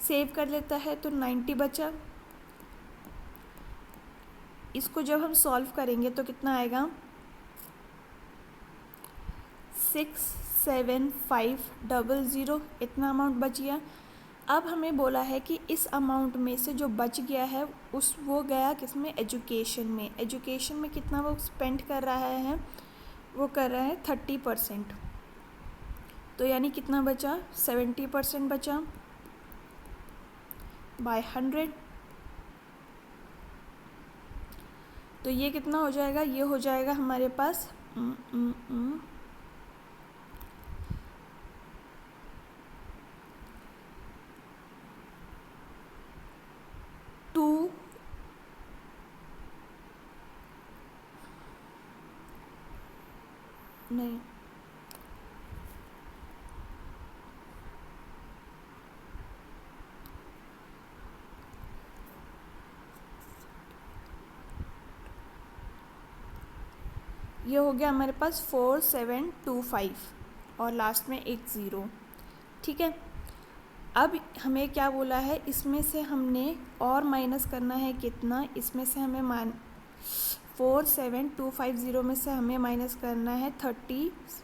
सेव कर लेता है, तो 90 बचा। इसको जब हम सॉल्व करेंगे तो कितना आएगा? 67500, इतना अमाउंट बच गया। अब हमें बोला है कि इस अमाउंट में से जो बच गया है वो गया किस में? एजुकेशन में। एजुकेशन में कितना वो स्पेंड कर रहा है? वो कर रहा है 30%। तो यानी कितना बचा? 70% बचा बाय 100। तो ये कितना हो जाएगा? ये हो जाएगा हमारे पास 2 नहीं, ये हो गया हमारे पास 4725 और लास्ट में एक 0। ठीक है, अब हमें क्या बोला है? इसमें से हमने और माइनस करना है कितना? इसमें से हमें 47,250 में से हमें माइनस करना है 30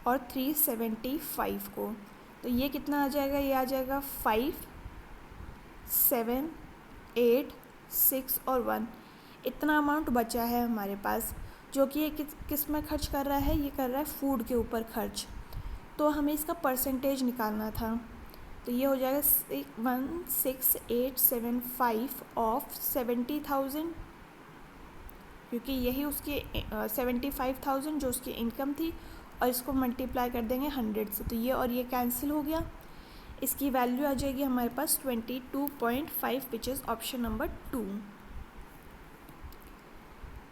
और 375 को, तो ये कितना आ जाएगा, ये आ जाएगा 5, 7, 8, 6 और 1। इतना अमाउंट बचा है हमारे पास, जो कि ये किस में खर्च कर रहा है, ये कर रहा है फूड के ऊपर खर्च। तो हमें इसका परसेंटेज निकालना था, तो ये हो जाएगा 16875 ऑफ 70,000, क्योंकि यही उसकी 75,000 जो उसकी इनकम थी, और इसको मल्टीप्लाई कर देंगे 100 से, तो ये और ये कैंसिल हो गया। इसकी वैल्यू आ जाएगी हमारे पास 22.5, विच is option number 2।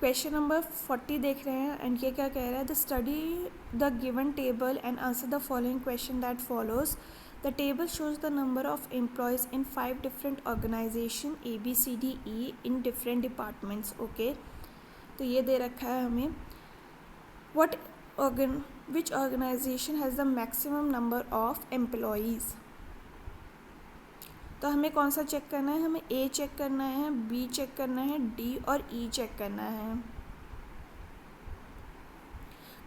Question number 40 देख रहे हैं, एंड ये क्या कह रहा है, the study the given table and answer the following question that follows. The table shows the number of employees in 5 different organization ABCDE in different departments। Okay, तो ये दे रखा है हमें, which organization has the maximum number of employees। तो हमें कौन सा check करना है, हमें ए चेक करना है, बी चेक करना है, डी और ई चेक करना है।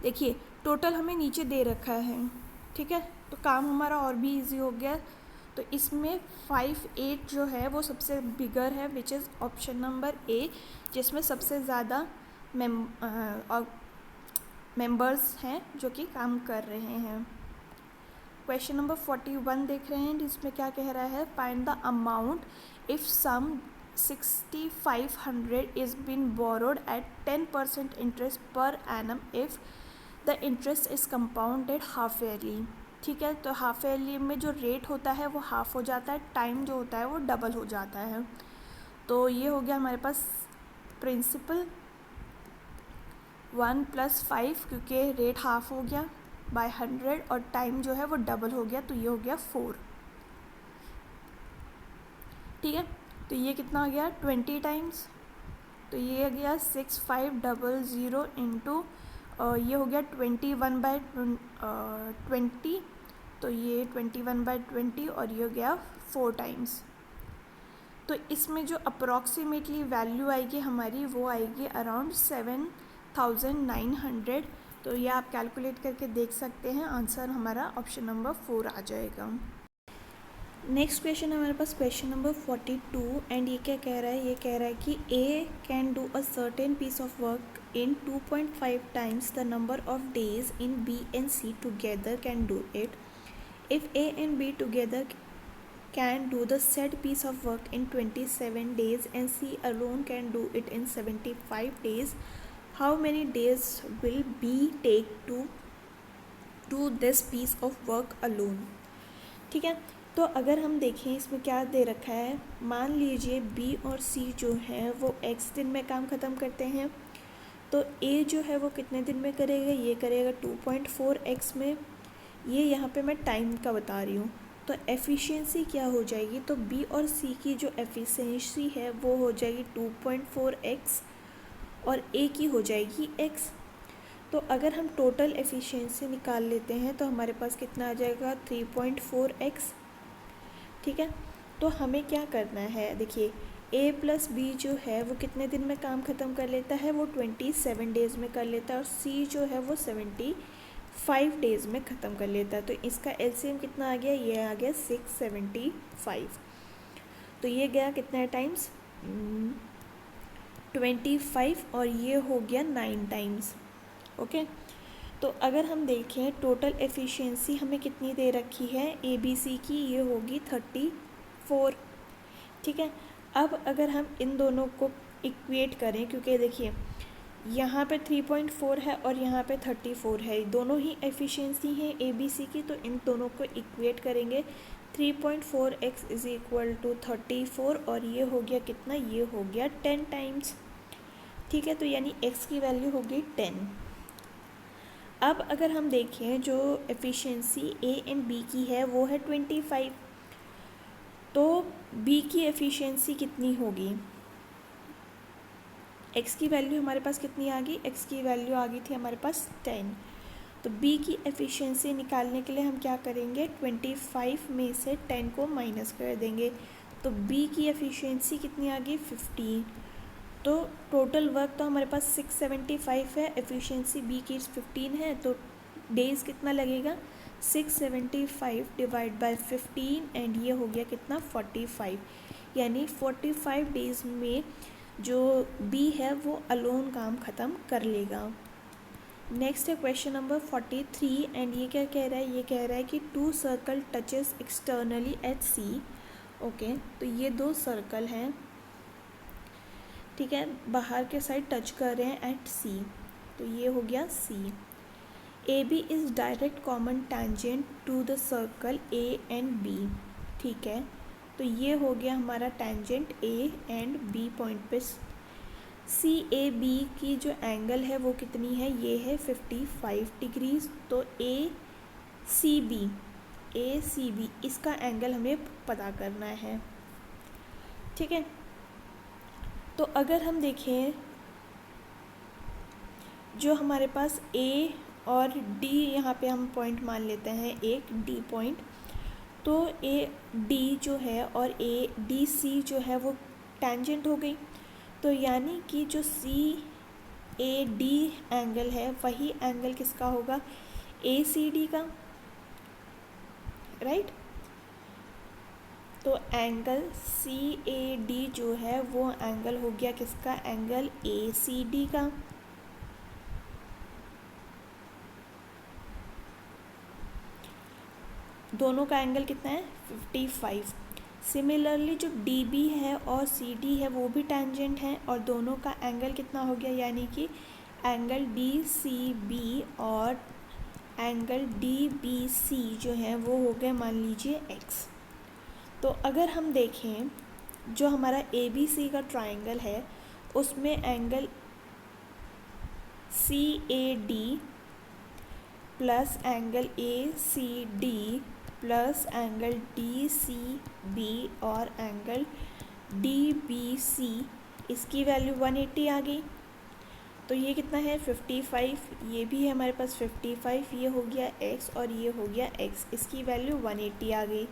देखिए टोटल हमें नीचे दे रखा है, ठीक है, तो काम हमारा और भी इजी हो गया। तो इसमें 5, 8 जो है वो सबसे बिगर है, which is option number A, जिसमें सबसे ज़्यादा मेंबर्स हैं जो कि काम कर रहे हैं। क्वेश्चन नंबर 41 देख रहे हैं, जिसमें क्या कह रहा है, find the amount if sum 6500 is been borrowed at 10% interest per annum if the interest is compounded half yearly. ठीक है, तो हाफ ईयरली में जो रेट होता है वो हाफ हो जाता है, टाइम जो होता है वो डबल हो जाता है। तो ये हो गया हमारे पास प्रिंसिपल 1 + 5, क्योंकि रेट हाफ हो गया बाय 100 और टाइम जो है वो डबल हो गया, तो ये हो गया 4। ठीक है, तो ये कितना हो गया 20 टाइम्स, तो ये हो गया 6500 इंटू ये हो गया 21/20, तो ये 21/20 और ये हो गया 4 टाइम्स। तो इसमें जो अप्रॉक्सीमेटली वैल्यू आएगी हमारी वो आएगी अराउंड 7,900। तो ये आप कैलकुलेट करके देख सकते हैं, आंसर हमारा ऑप्शन नंबर 4 आ जाएगा। नेक्स्ट क्वेश्चन हमारे पास क्वेश्चन नंबर 42, एंड ये क्या कह रहा है, ये कह रहा है कि A can do a certain piece of work in 2.5 times the number of days in B and C together can do it. If A and B together can do the said piece of work in 27 days and C alone can do it in 75 days, how many days will B take to do this piece of work alone? ठीक है, तो अगर हम देखें इसमें क्या दे रखा है, मान लीजिए B और C जो है वो x दिन में काम ख़त्म करते हैं, तो A जो है वो कितने दिन में करेगा, ये करेगा 2.4x में। ये यहाँ पे मैं टाइम का बता रही हूँ, तो एफिशिएंसी क्या हो जाएगी, तो B और C की जो एफिशिएंसी है वो हो जाएगी 2.4x और A की हो जाएगी x। तो अगर हम टोटल एफिशिएंसी निकाल लेते हैं तो हमारे पास कितना आ जाएगा 3.4x। ठीक है, तो हमें क्या करना है, देखिए A + B जो है वो कितने दिन में काम ख़त्म कर लेता है, वो 27 डेज़ में कर लेता है, और C जो है वो 75 डेज़ में ख़त्म कर लेता है। तो इसका एलसीएम कितना आ गया, ये आ गया 675। तो ये गया कितना टाइम्स 25 और ये हो गया 9 टाइम्स। ओके, तो अगर हम देखें टोटल एफिशिएंसी हमें कितनी दे रखी है ABC की, ये होगी 34। ठीक है, अब अगर हम इन दोनों को इक्वेट करें, क्योंकि देखिए यहाँ पे 3.4 है और यहाँ पे 34 है, दोनों ही एफिशिएंसी है ABC की, तो इन दोनों को इक्वेट करेंगे 3.4x = 34 और ये हो गया कितना, ये हो गया 10 टाइम्स। ठीक है, तो यानी x की वैल्यू होगी 10। अब अगर हम देखें जो एफिशिएंसी A एंड B की है वो है 25, तो B की एफिशिएंसी कितनी होगी, x की वैल्यू हमारे पास कितनी आ गई, x की वैल्यू आ गई थी हमारे पास 10। तो B की एफिशिएंसी निकालने के लिए हम क्या करेंगे, 25 में से 10 को माइनस कर देंगे, तो B की एफिशिएंसी कितनी आ गई 15। तो टोटल वर्क तो हमारे पास 675 है, एफिशिएंसी बी की 15 है, तो डेज कितना लगेगा 675 डिवाइड बाय 15 एंड ये हो गया कितना 45, यानी 45 डेज में जो बी है वो अलोन काम ख़त्म कर लेगा। नेक्स्ट है क्वेश्चन नंबर 43 एंड ये क्या कह रहा है, ये कह रहा है कि 2 सर्कल टचेस एक्सटर्नली एट सी। ओके, तो ये 2 सर्कल हैं, ठीक है, बाहर के साइड टच कर रहे हैं एट सी, तो ये हो गया C. A B is direct common tangent to the circle A and B, ठीक है, तो ये हो गया हमारा tangent A and B point पे। सी ए बी की जो एंगल है वो कितनी है, ये है 55 डिग्रीज, तो ए सी बी इसका एंगल हमें पता करना है, ठीक है। तो अगर हम देखें जो हमारे पास ए और डी, यहाँ पे हम पॉइंट मान लेते हैं एक डी पॉइंट, तो ए डी जो है और ए डी सी जो है वो टेंजेंट हो गई, तो यानी कि जो सी ए डी एंगल है वही एंगल किसका होगा, ए सी डी का, राइट। तो एंगल सी ए डी जो है वो एंगल हो गया किसका, एंगल ए सी डी का। दोनों का एंगल कितना है 55। सिमिलरली जो डी बी है और सी डी है वो भी टेंजेंट है और दोनों का एंगल कितना हो गया, यानी कि एंगल डी सी बी और एंगल डी बी सी जो है वो हो गए मान लीजिए एक्स। तो अगर हम देखें जो हमारा ए बी सी का ट्राइंगल है उसमें angle C A D plus angle A C D plus angle D C B और एंगल डी बी सी, इसकी वैल्यू 180 आ गई, तो ये कितना है 55, ये भी है हमारे पास 55, ये हो गया x और ये हो गया x, इसकी वैल्यू 180 आ गई,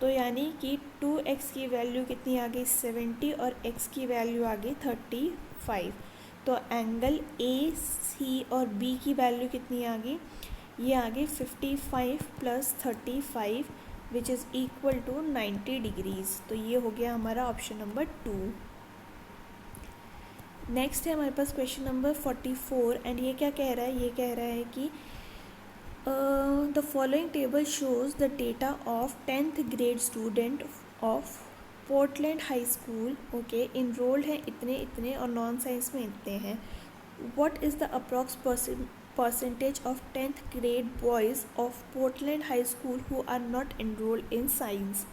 तो यानी कि 2x की वैल्यू कितनी आ गई 70 और x की वैल्यू आ गई 35, तो एंगल ए सी और बी की वैल्यू कितनी आ गई, ये आ गई 55 plus 35 which is equal to 90 degrees, तो ये हो गया हमारा ऑप्शन नंबर 2। नेक्स्ट है हमारे पास क्वेश्चन नंबर 44 एंड ये क्या कह रहा है, ये कह रहा है कि the following table shows the data of 10th grade student of Portland high school, okay, enrolled हैं इतने इतने और नॉन साइंस में इतने हैं। What is the approx percentage of 10th grade boys of Portland High School who are not enrolled in science।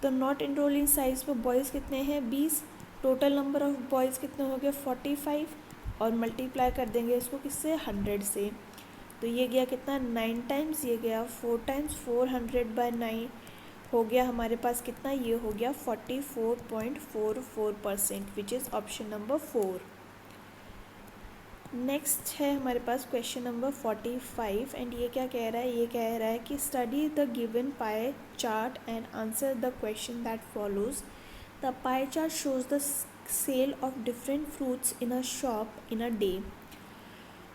तो not enrolled in science में boys कितने हैं 20, टोटल नंबर ऑफ बॉयज़ कितने हो गए 45 और मल्टीप्लाई कर देंगे इसको किससे 100 से, तो ये गया कितना 9 टाइम्स, ये गया 4 टाइम्स, 400/9 हो गया हमारे पास कितना, ये हो गया 44.44% विच इज़ ऑप्शन नंबर 4। नेक्स्ट है हमारे पास क्वेश्चन नंबर 45 एंड ये क्या कह रहा है, ये कह रहा है कि study the given pie chart and answer the question that follows. The pie chart shows the sale of different fruits in a shop in a day.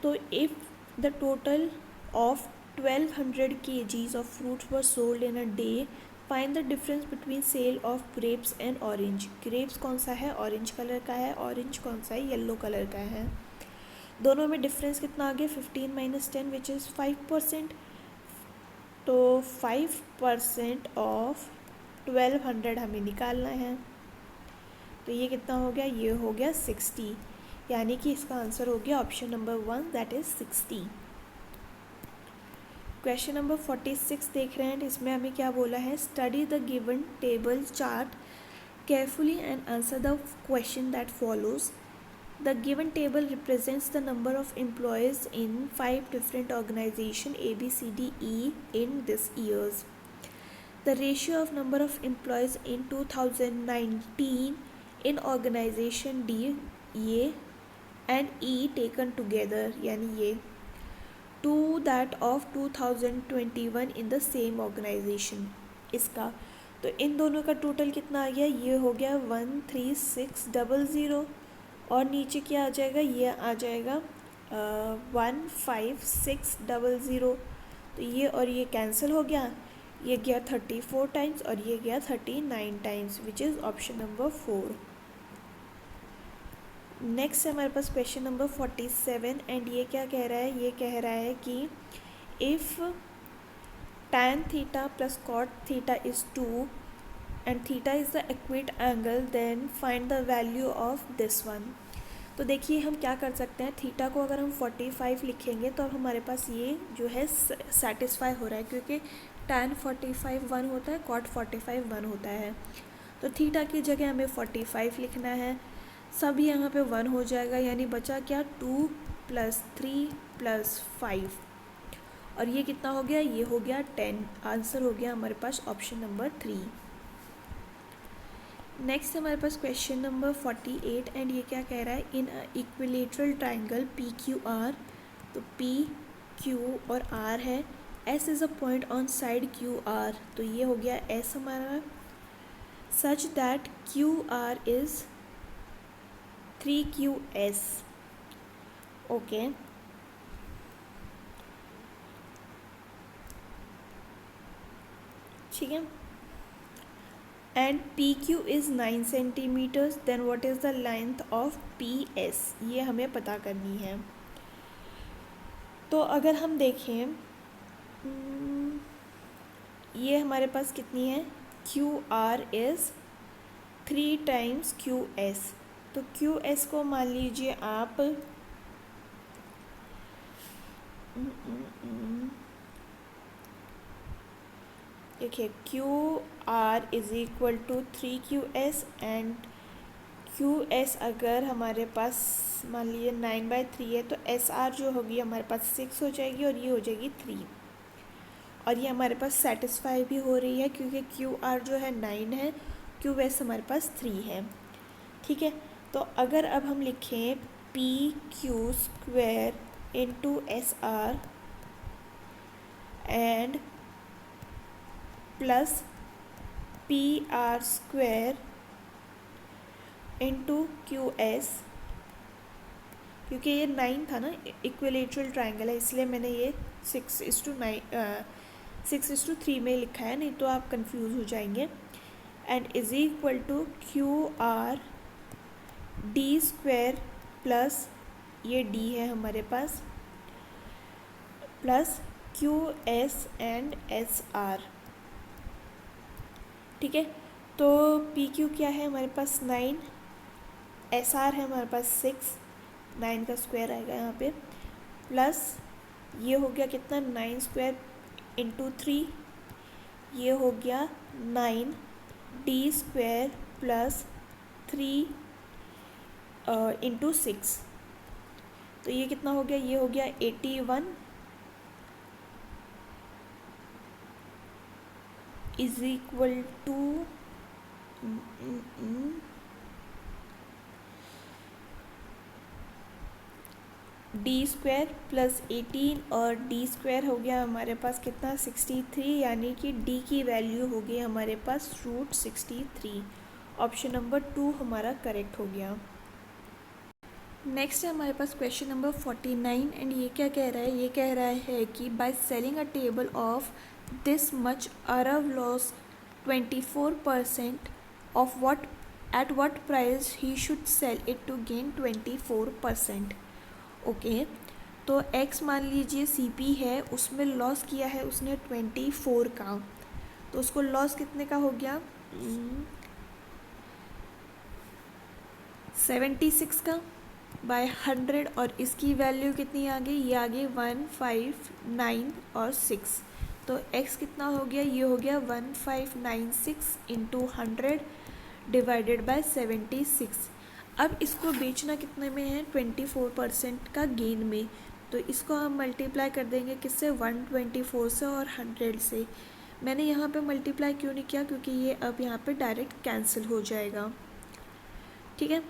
तो if the total of 1200 kgs of fruits were sold in a day, find the difference between sale of grapes and orange। grapes कौन सा है, orange colour का है, orange कौन सा है, yellow colour का है, दोनों में डिफरेंस कितना आ गया 15 - 10 विच इज़ 5%, तो 5% ऑफ 1200 हमें निकालना है, तो ये कितना हो गया, ये हो गया 60, यानी कि इसका आंसर हो गया option number 1 that is 60। Question number 46 देख रहे हैं, इसमें हमें क्या बोला है, study the given table chart carefully and answer the question that follows. The given table represents the number of employees in 5 different organizations A, B, C, D, E in this years. The ratio of number of employees in 2019 in organization D, ये and E taken together यानी ये to that of 2021 in the same organization, इसका तो इन दोनों का total कितना आ गया, ये हो गया 13600 और नीचे क्या आ जाएगा, ये आ जाएगा 15600। तो ये और ये कैंसिल हो गया, ये गया 34 टाइम्स और ये गया 39 times, which is option number 4। Next है हमारे पास क्वेश्चन नंबर 47 एंड ये क्या कह रहा है, ये कह रहा है कि if tan theta plus cot theta is 2 and theta is the equate angle then find the value of this one। तो देखिए हम क्या कर सकते हैं, थीटा को अगर हम 45 लिखेंगे तो अब हमारे पास ये जो है सेटिस्फाई हो रहा है, क्योंकि tan 45 1 होता है, cot 45 1 होता है। तो थीटा की जगह हमें 45 लिखना है, सब यहाँ पे 1 हो जाएगा, यानी बचा क्या 2 + 3 + 5 और ये कितना हो गया, ये हो गया 10। आंसर हो गया हमारे पास ऑप्शन नंबर 3। नेक्स्ट हमारे पास क्वेश्चन नंबर 48 एंड ये क्या कह रहा है, in equilateral triangle P Q R, तो पी क्यू और आर है, S is a point on side Q R, तो ये हो गया एस हमारा, such that Q R is 3QS। Okay, ठीक है। And P Q is 9 centimeters, then what is the length of P S, ये हमें पता करनी है। तो अगर हम देखें ये हमारे पास कितनी है, Q R is 3 times Q S, तो क्यू एस को मान लीजिए आप देखिए Q R is equal to 3QS and Q S अगर हमारे पास मान लीजिए 9/3 है, तो एस आर जो होगी हमारे पास 6 हो जाएगी और ये हो जाएगी 3, और ये हमारे पास सेटिस्फाई भी हो रही है क्योंकि क्यू आर जो है 9 है, क्यू एस हमारे पास 3 है, ठीक है। तो अगर अब हम लिखें PQ² into SR and plus PR² into QS, क्योंकि ये 9 था ना, इक्विलेटरल ट्राइंगल है, इसलिए मैंने ये 6:3 में लिखा है, नहीं तो आप कंफ्यूज हो जाएंगे। And is equal to QR D² plus ये D है हमारे पास, प्लस QS एंड SR, ठीक है। तो PQ क्या है हमारे पास 9, SR है हमारे पास 6, 9 का स्क्वायर आएगा यहाँ पे, प्लस ये हो गया कितना 9² इंटू 3, ये हो गया 9 D² प्लस 3 इंटू 6, तो ये कितना हो गया, ये हो गया 81 is equal to D² plus 18 और D² हो गया हमारे पास कितना 63, यानी कि D की वैल्यू हो गई हमारे पास √63। ऑप्शन नंबर 2 हमारा करेक्ट हो गया। नेक्स्ट है हमारे पास क्वेश्चन नंबर 49 एंड ये क्या कह रहा है, ये कह रहा है कि by selling a table of this much अरव loss 24% of what at what price he should sell it to gain 24%। Okay, तो एक्स मान लीजिए CP है, उसमें लॉस किया है उसने 24 का, तो उसको लॉस कितने का हो गया 76 का बाय 100, और इसकी वैल्यू कितनी आ गई, ये आ गई 159 और 6, तो x कितना हो गया, ये हो गया 1596 इंटू 100 डिवाइडेड बाय 76। अब इसको बेचना कितने में है 24% का गेन में, तो इसको हम मल्टीप्लाई कर देंगे किससे 124 से और 100 से। मैंने यहाँ पे मल्टीप्लाई क्यों नहीं किया, क्योंकि ये अब यहाँ पे डायरेक्ट कैंसिल हो जाएगा, ठीक है।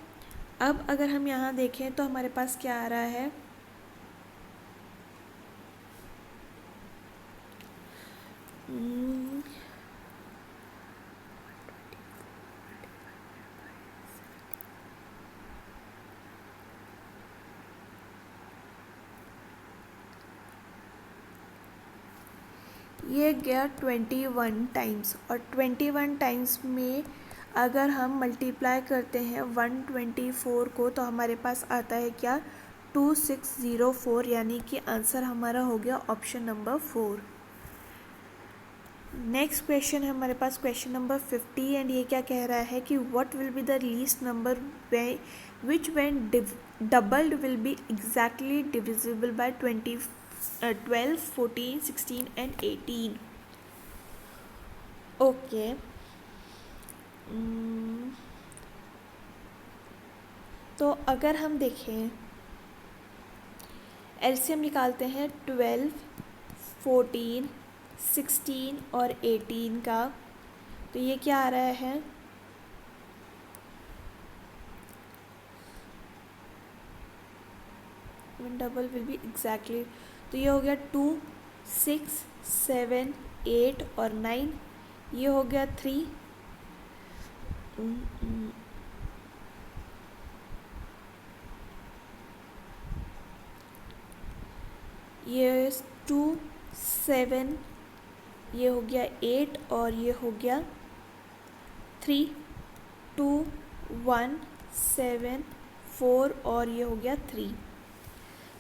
अब अगर हम यहाँ देखें तो हमारे पास क्या आ रहा है, ये गया 21 टाइम्स, और 21 टाइम्स में अगर हम मल्टीप्लाई करते हैं 124 को तो हमारे पास आता है क्या, 2604, यानी कि आंसर हमारा हो गया ऑप्शन नंबर 4। नेक्स्ट क्वेश्चन है हमारे पास क्वेश्चन नंबर 50, एंड ये क्या कह रहा है कि what will be the least number which when doubled will be exactly divisible by 12, 14, 16 and 18। Okay, तो अगर हम देखें एलसीएम निकालते हैं 12, 14, 16 और 18 का, तो ये क्या आ रहा है, डबल विल बी एग्जैक्टली, तो ये हो गया 2, 6, 7, 8 और 9, ये हो गया 3, ये 2, 7, ये हो गया 8 और ये हो गया 3, 2, 1, 7, 4 और ये हो गया 3।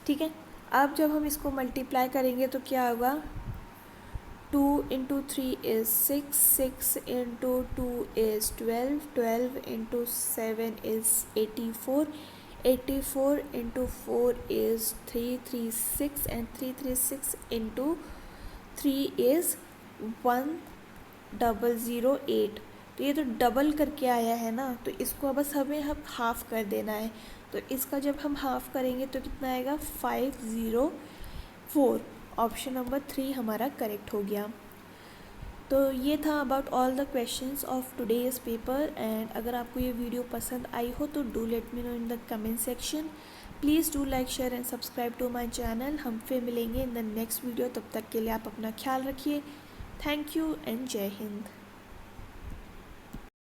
ठीक है, अब जब हम इसको मल्टीप्लाई करेंगे तो क्या होगा, 2 into 3 is 6, 6 into 2 is 12, 12 into 7 is 84, 84 into 4 is 336 and 336 into 3 is 1008। तो ये तो डबल करके आया है ना, तो इसको बस हमें हम हाफ़ कर देना है। तो इसका जब हम हाफ़ करेंगे तो कितना आएगा, 504। ऑप्शन नंबर 3 हमारा करेक्ट हो गया। तो ये था about all the questions of today's paper. And अगर आपको ये वीडियो पसंद आई हो तो do let me know in the comment section. Please do like, share and subscribe to my channel. हम फिर मिलेंगे इन द नेक्स्ट वीडियो, तब तक के लिए आप अपना ख्याल रखिए। थैंक यू एंड जय हिंद।